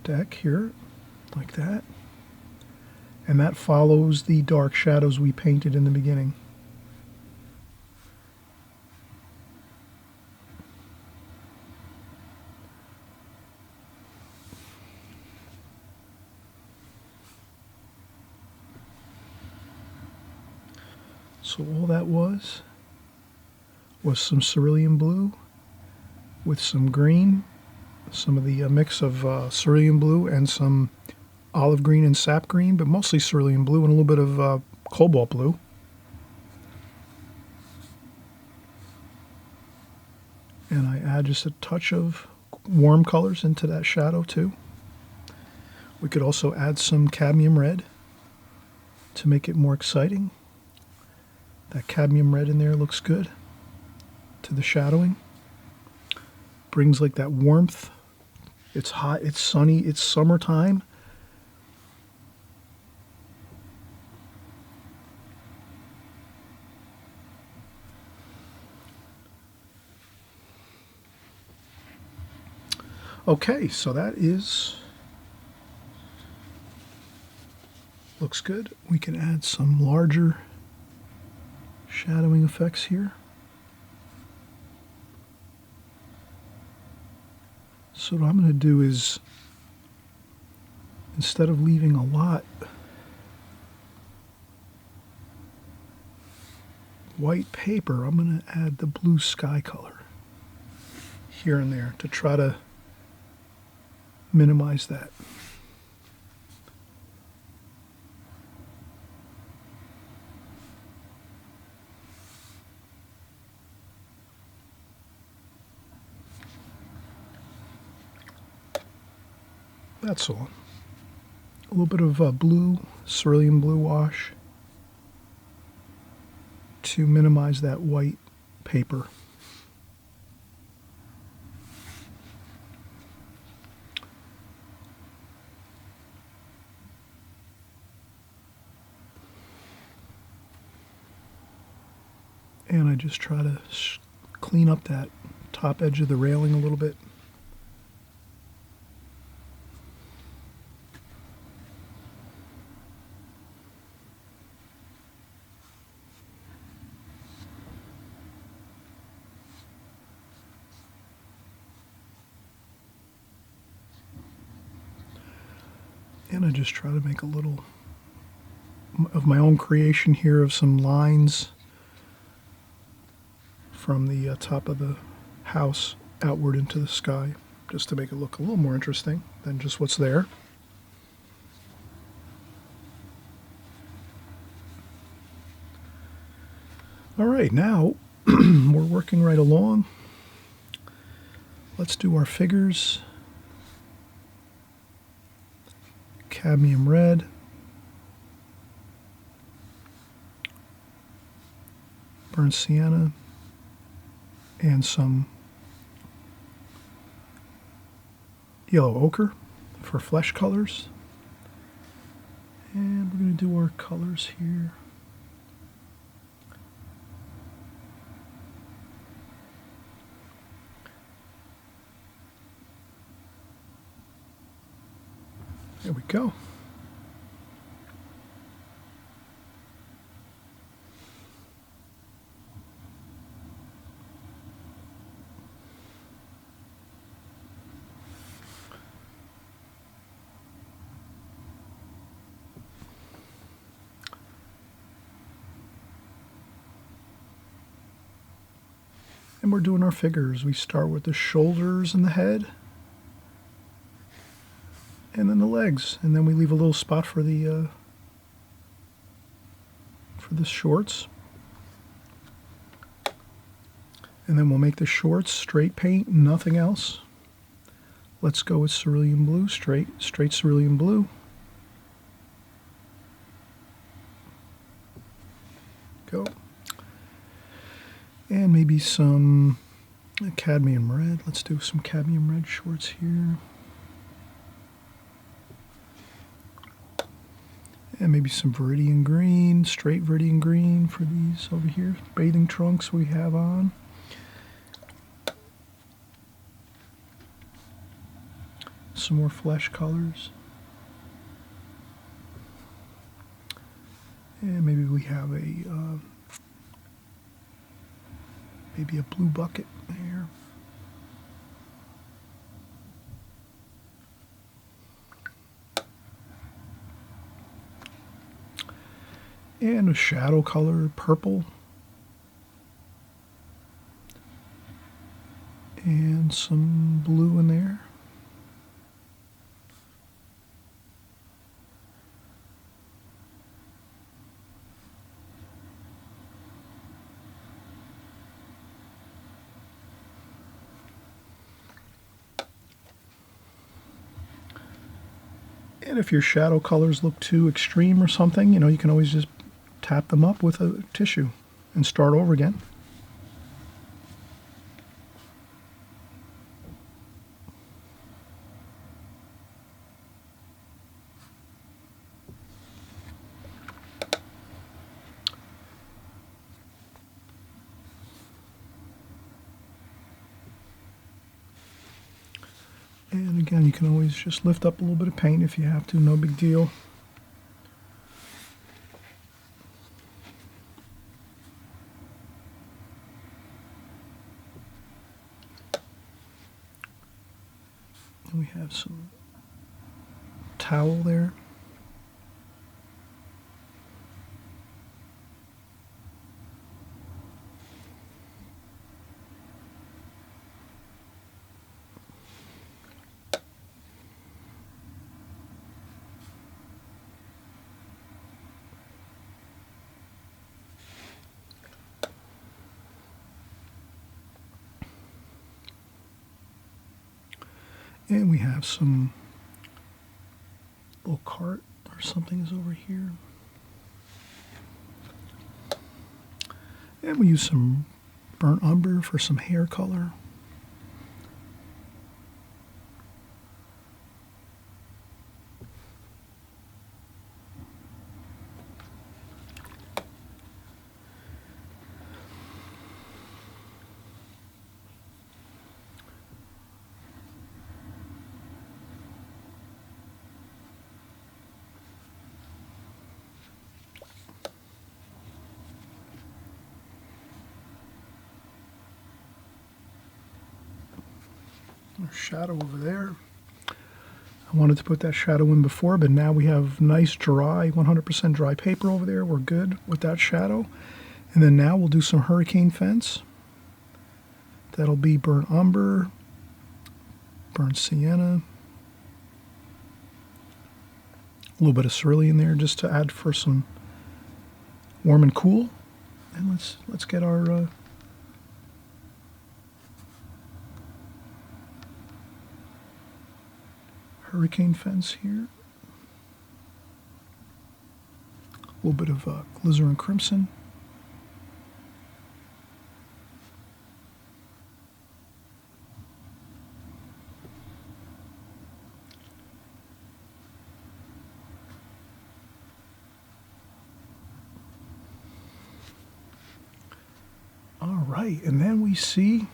Speaker 1: deck here, like that. And that follows the dark shadows we painted in the beginning. So all that was some cerulean blue with some green, some of the mix of cerulean blue and some olive green and sap green, but mostly cerulean blue and a little bit of cobalt blue. And I add just a touch of warm colors into that shadow too. We could also add some cadmium red to make it more exciting. That cadmium red in there looks good to the shadowing. Brings like that warmth. It's hot, it's sunny, it's summertime. Okay, so that looks good. We can add some larger shadowing effects here. So what I'm going to do is, instead of leaving a lot white paper, I'm going to add the blue sky color here and there to try to minimize that. That's all. A little bit of blue, cerulean blue wash to minimize that white paper. And I just try to clean up that top edge of the railing a little bit. And I just try to make a little of my own creation here of some lines from the top of the house outward into the sky, just to make it look a little more interesting than just what's there. All right, now we're working right along. Let's do our figures. Cadmium red. Burnt sienna. And some yellow ochre for flesh colors. And we're going to do our colors here. There we go. And we're doing our figures. We start with the shoulders and the head, and then the legs, and then we leave a little spot for the shorts. And then we'll make the shorts straight paint, nothing else. Let's go with cerulean blue, straight cerulean blue. Go. And maybe some cadmium red. Let's do some cadmium red shorts here. And maybe some Viridian green, straight Viridian green for these over here. Bathing trunks we have on. Some more flesh colors. And maybe we have maybe a blue bucket there. And a shadow color, purple. And some blue in there. And if your shadow colors look too extreme or something, you can always just tap them up with a tissue and start over again. And again, you can always just lift up a little bit of paint if you have to, no big deal. And we have some towel there. And we have some little cart or something is over here. And we use some burnt umber for some hair color. Shadow over there. I wanted to put that shadow in before, but now we have nice dry, 100% dry paper over there. We're good with that shadow. And then now we'll do some hurricane fence. That'll be burnt umber, burnt sienna, a little bit of cerulean there just to add for some warm and cool. And let's get our hurricane fence here. A little bit of alizarin crimson. All right, and then we see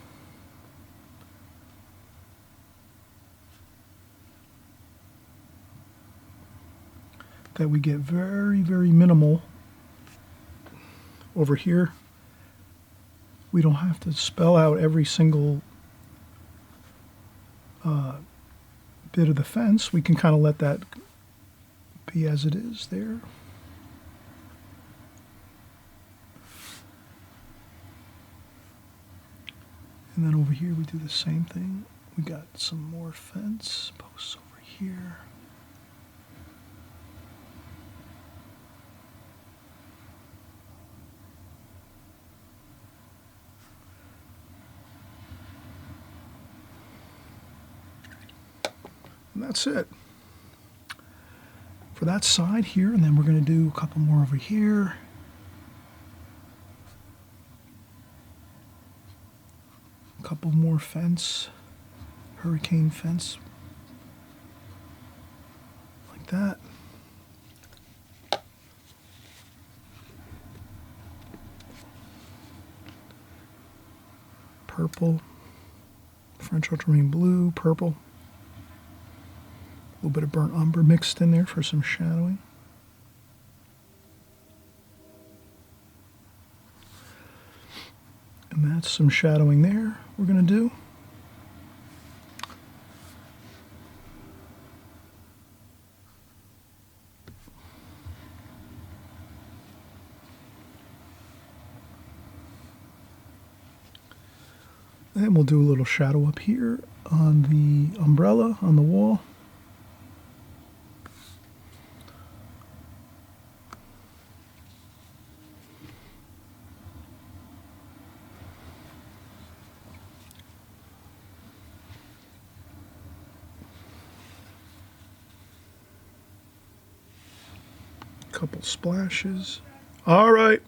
Speaker 1: that we get very, very minimal over here. We don't have to spell out every single bit of the fence. We can kind of let that be as it is there. And then over here we do the same thing. We got some more fence posts over here. And that's it for that side here, and then we're going to do a couple more over here. A couple more fence, hurricane fence, like that. purple, French ultramarine blue, purple. A little bit of burnt umber mixed in there for some shadowing. And that's some shadowing there we're going to do. And we'll do a little shadow up here on the umbrella on the wall. Couple splashes. All right.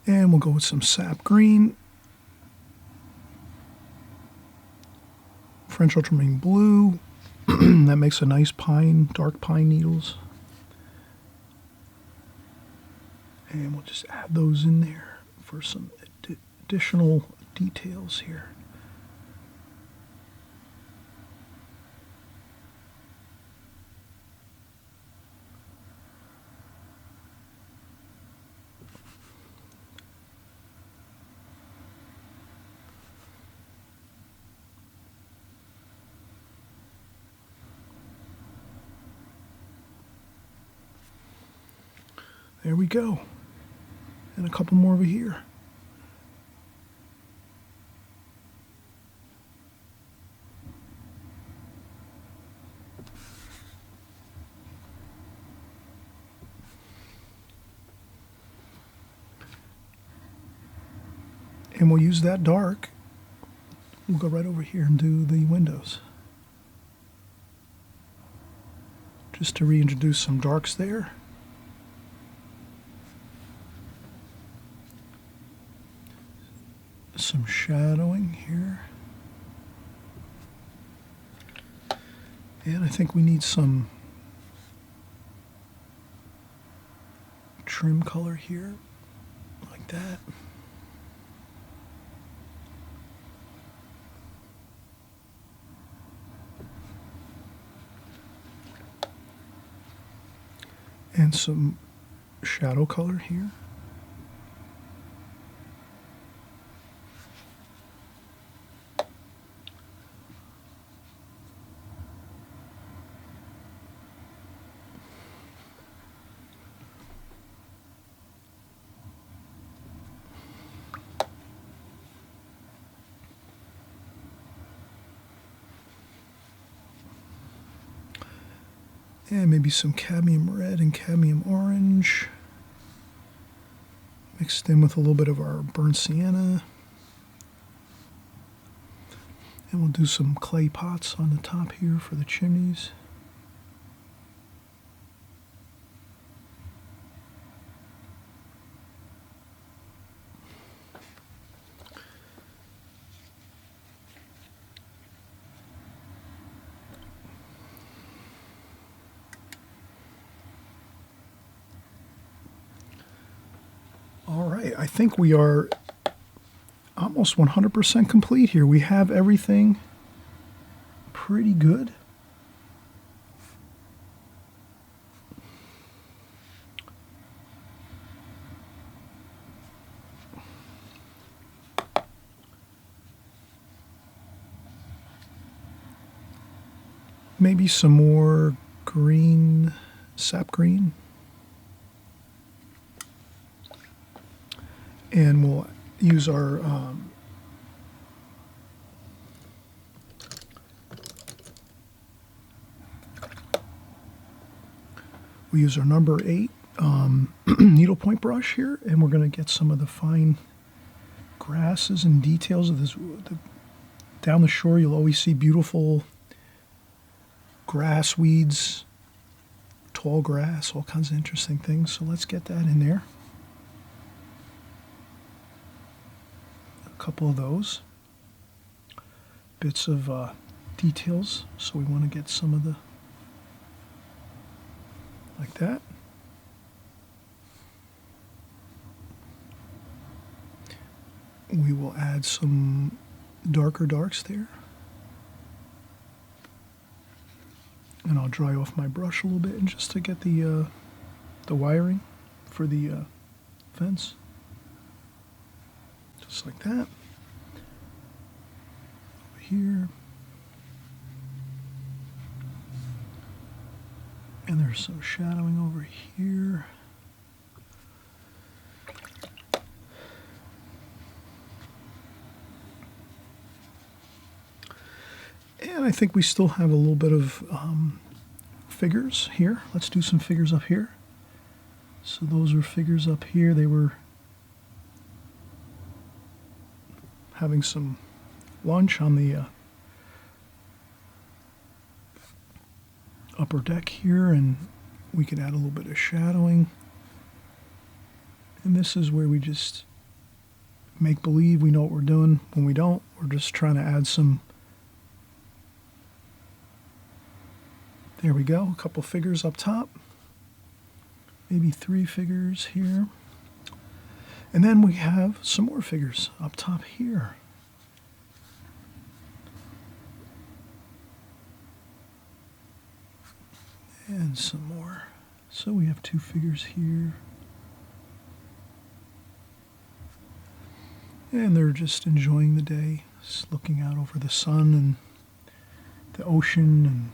Speaker 1: And we'll go with some sap green, French ultramarine blue. That makes a nice pine, dark pine needles. And we'll just add those in there for some additional details here. There we go. And a couple more over here. And we'll use that dark. We'll go right over here and do the windows. Just to reintroduce some darks there. Some shadowing here. And I think we need some trim color here, like that. And some shadow color here. And maybe some cadmium red and cadmium orange mixed in with a little bit of our burnt sienna. And we'll do some clay pots on the top here for the chimneys. All right, I think we are almost 100% complete here. We have everything pretty good. Maybe some more green, sap green. And we'll use our number 8 needlepoint brush here, and we're going to get some of the fine grasses and details of this. Down the shore, you'll always see beautiful grass, weeds, tall grass, all kinds of interesting things. So let's get that in there. Couple of those bits of details, so we want to get some of the like that. We will add some darker darks there. And I'll dry off my brush a little bit and just to get the wiring for the fence. Just like that. Over here. And there's some shadowing over here. And I think we still have a little bit of figures here. Let's do some figures up here. So those are figures up here. They were having some lunch on the upper deck here, and we can add a little bit of shadowing. And this is where we just make believe we know what we're doing. When we don't, we're just trying to add some. There we go, a couple figures up top. Maybe 3 figures here. And then we have some more figures up top here. And some more. So we have 2 figures here. And they're just enjoying the day, just looking out over the sun and the ocean and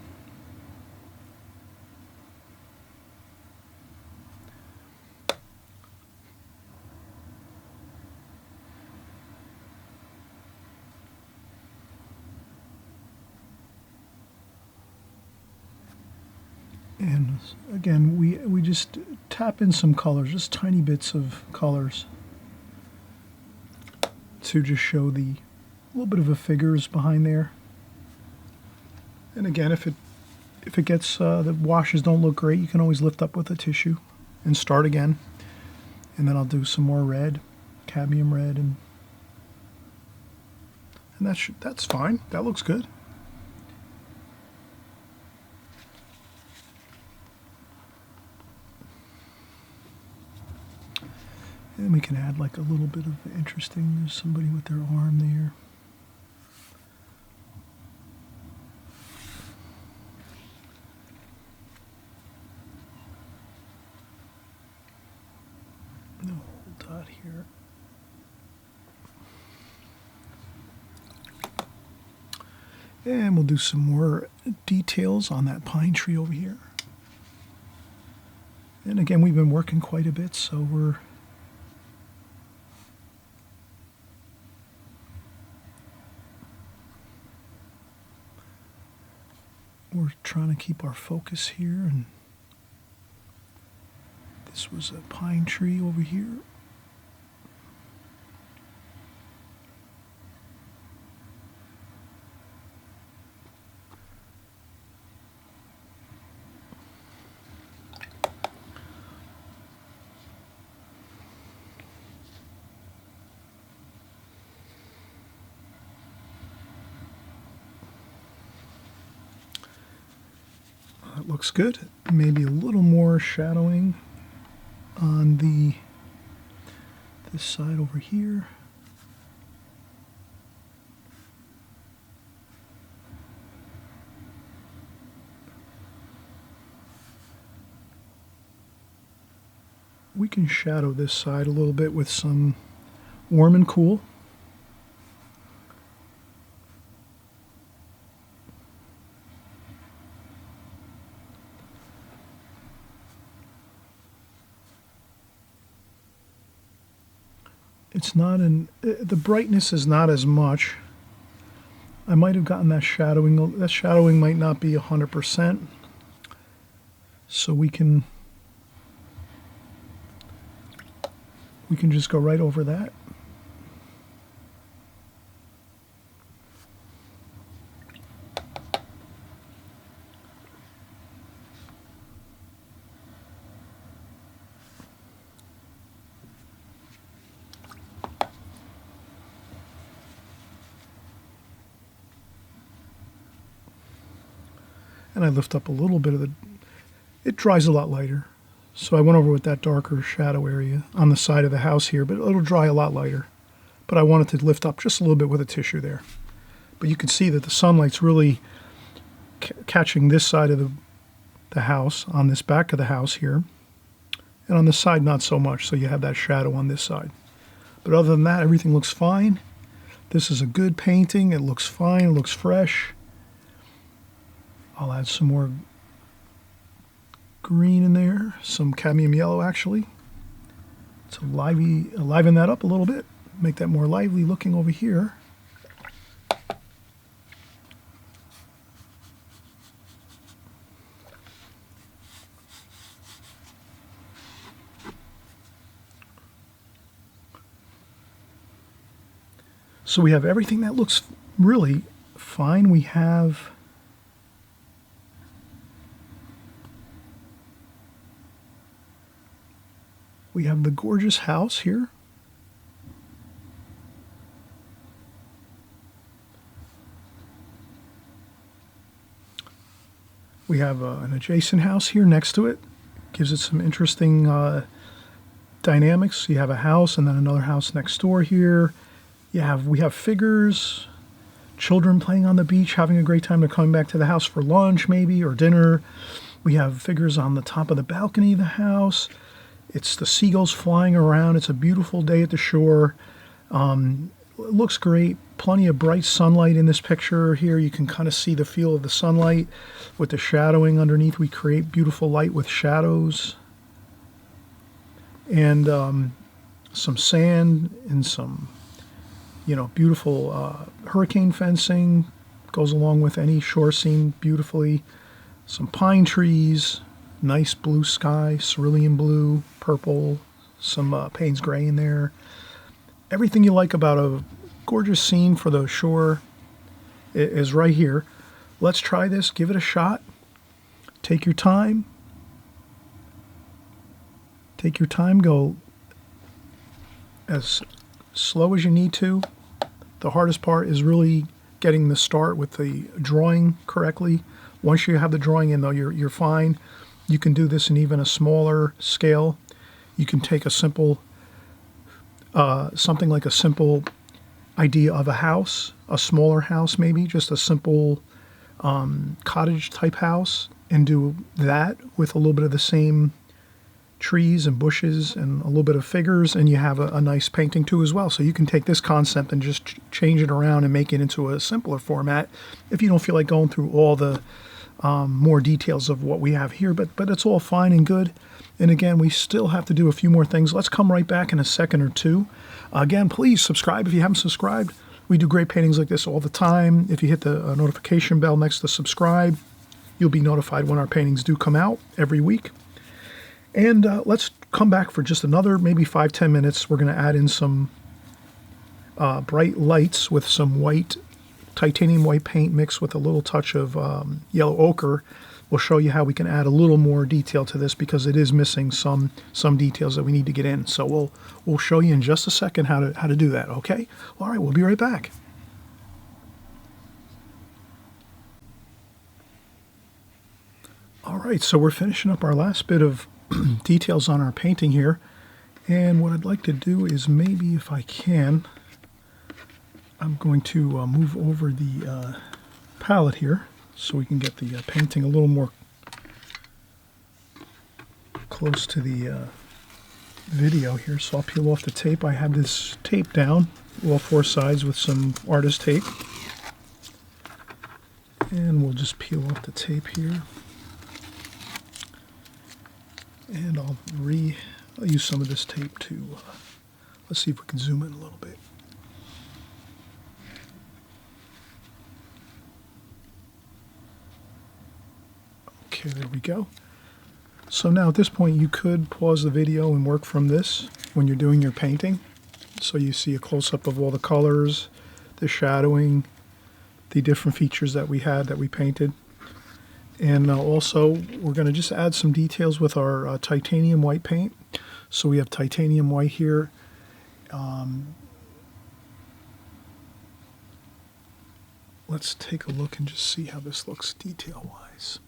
Speaker 1: again, we just tap in some colors, just tiny bits of colors to just show the little bit of the figures behind there. And again, if it gets the washes don't look great, you can always lift up with a tissue and start again. And then I'll do some more red, cadmium red, and that's fine. That looks good. And we can add like a little bit of interesting, there's somebody with their arm there. No whole dot here. And we'll do some more details on that pine tree over here. And again, we've been working quite a bit, so we're trying to keep our focus here, and this was a pine tree over here. That looks good. Maybe a little more shadowing on this side over here. We can shadow this side a little bit with some warm and cool. It's not the brightness is not as much. I might have gotten that shadowing. That shadowing might not be 100%. So we can just go right over that. And I lift up a little bit of it dries a lot lighter. So I went over with that darker shadow area on the side of the house here, but it'll dry a lot lighter. But I wanted to lift up just a little bit with a tissue there. But you can see that the sunlight's really catching this side of the house, on this back of the house here. And on this side, not so much, so you have that shadow on this side. But other than that, everything looks fine. This is a good painting. It looks fine, it looks fresh. I'll add some more green in there, some cadmium yellow actually, to liven that up a little bit, make that more lively looking over here. So we have everything that looks really fine. We have the gorgeous house here. We have an adjacent house here next to it. Gives it some interesting dynamics. You have a house and then another house next door here. We have figures, children playing on the beach, having a great time. They're coming back to the house for lunch maybe, or dinner. We have figures on the top of the balcony of the house. It's the seagulls flying around. It's a beautiful day at the shore. It looks great. Plenty of bright sunlight in this picture here. You can kind of see the feel of the sunlight with the shadowing underneath. We create beautiful light with shadows. And some sand and some, beautiful hurricane fencing goes along with any shore scene beautifully. Some pine trees, nice blue sky, cerulean blue, purple, some Payne's gray in there. Everything you like about a gorgeous scene for the shore is right here. Let's try this. Give it a shot. Take your time. Take your time. Go as slow as you need to. The hardest part is really getting the start with the drawing correctly. Once you have the drawing in, though, you're fine. You can do this in even a smaller scale. You can take a simple, something like a simple idea of a house, a smaller house maybe, just a simple cottage type house, and do that with a little bit of the same trees and bushes and a little bit of figures, and you have a nice painting too as well. So you can take this concept and just change it around and make it into a simpler format if you don't feel like going through all the more details of what we have here, but it's all fine and good. And again, we still have to do a few more things. Let's come right back in a second or two. Again, please subscribe if you haven't subscribed. We do great paintings like this all the time. If you hit the notification bell next to subscribe, you'll be notified when our paintings do come out every week. And let's come back for just another maybe 5-10 minutes. We're going to add in some bright lights with some white, titanium white paint mixed with a little touch of yellow ochre. We'll show you how we can add a little more detail to this because it is missing some details that we need to get in. So we'll show you in just a second how to do that, okay? All right, we'll be right back. All right, so we're finishing up our last bit of details on our painting here. And what I'd like to do is maybe if I can, I'm going to move over the palette here so we can get the painting a little more close to the video here. So I'll peel off the tape. I have this tape down, all four sides with some artist tape. And we'll just peel off the tape here. And I'll use some of this tape to, let's see if we can zoom in a little bit. Okay, there we go. So now at this point you could pause the video and work from this when you're doing your painting. So you see a close-up of all the colors, the shadowing, the different features that we had that we painted. And also we're going to just add some details with our titanium white paint. So we have titanium white here. Let's take a look and just see how this looks detail-wise.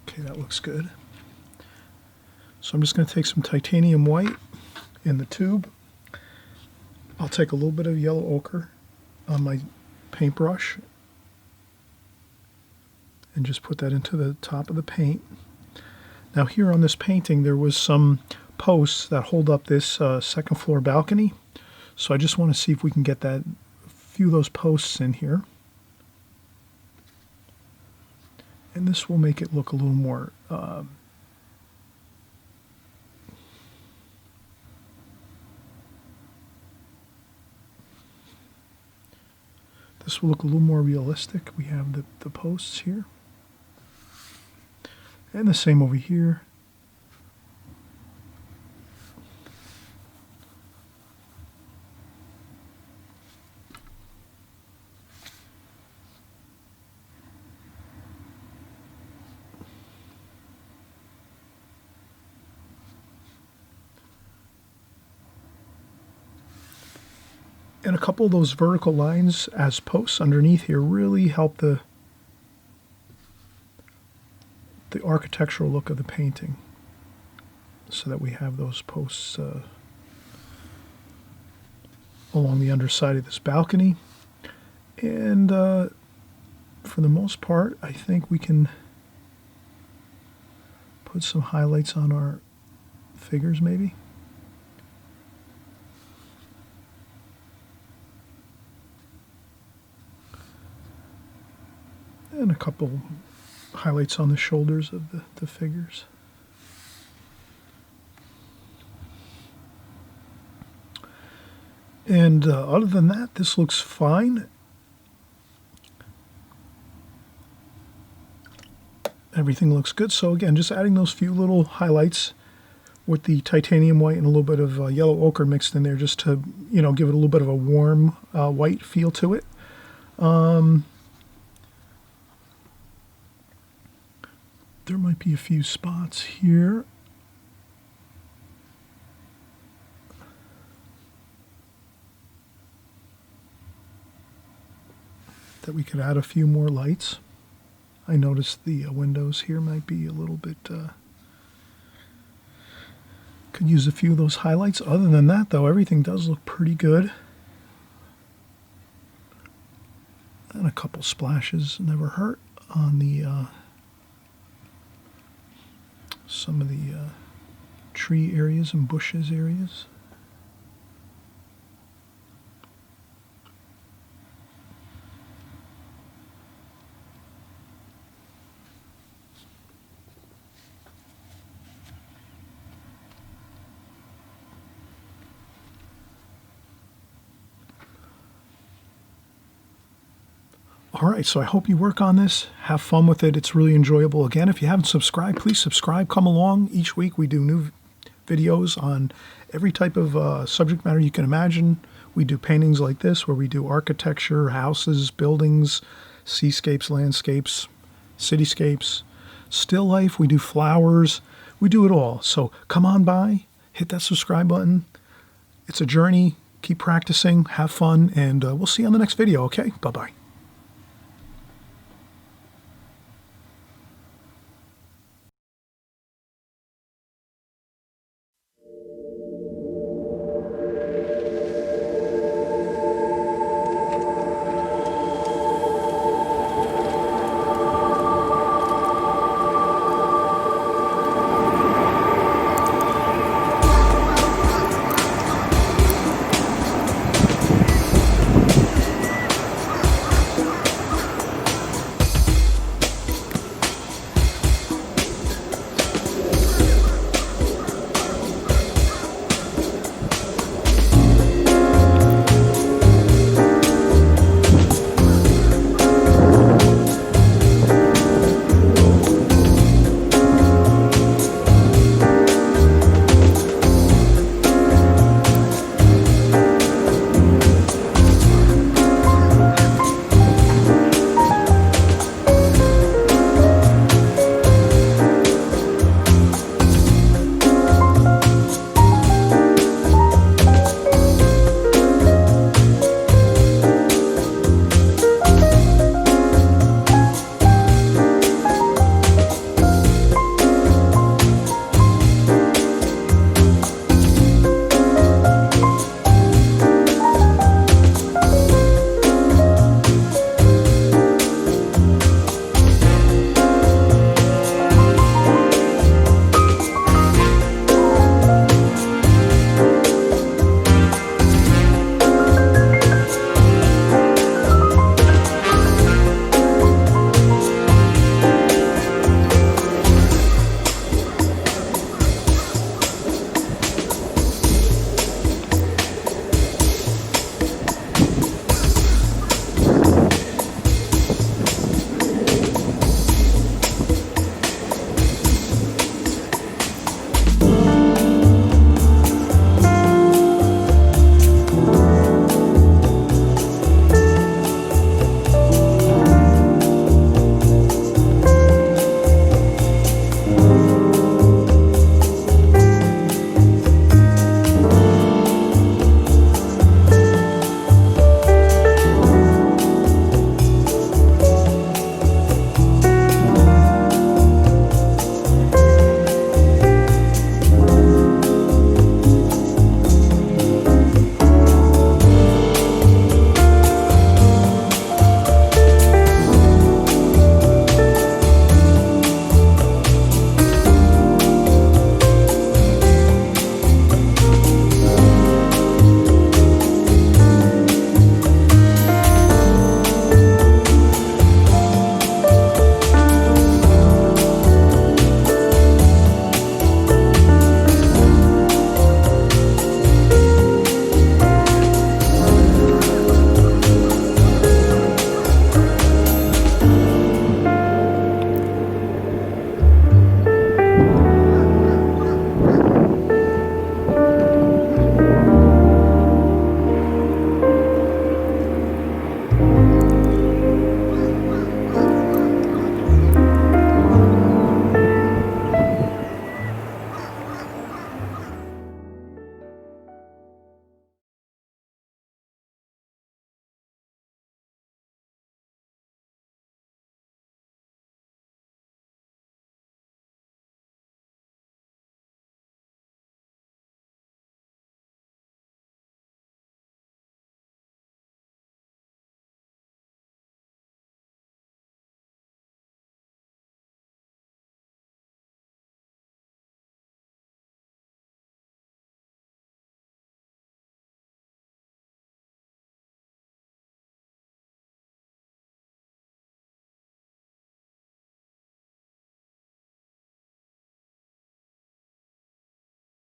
Speaker 1: Okay, that looks good. So I'm just going to take some titanium white in the tube. I'll take a little bit of yellow ochre on my paintbrush and just put that into the top of the paint. Now here on this painting there was some posts that hold up this second floor balcony. So I just want to see if we can get a few of those posts in here. And this will make it look a little more this will look a little more realistic. We have the posts here. And the same over here. And a couple of those vertical lines as posts underneath here really help the architectural look of the painting, so that we have those posts along the underside of this balcony. And for the most part, I think we can put some highlights on our figures maybe. And a couple highlights on the shoulders of the figures. And other than that, this looks fine. Everything looks good. So again, just adding those few little highlights with the titanium white and a little bit of yellow ochre mixed in there, just to, you know, give it a little bit of a warm white feel to it. There might be a few spots here. That we could add a few more lights. I noticed the windows here might be a little bit, could use a few of those highlights. Other than that though, everything does look pretty good. And a couple splashes never hurt on the some of the tree areas and bushes areas. All right, so I hope you work on this. Have fun with it. It's really enjoyable. Again, if you haven't subscribed, please subscribe. Come along. Each week we do new videos on every type of subject matter you can imagine. We do paintings like this where we do architecture, houses, buildings, seascapes, landscapes, cityscapes, still life. We do flowers. We do it all. So come on by, hit that subscribe button. It's a journey. Keep practicing. Have fun. And we'll see you on the next video, okay? Bye-bye.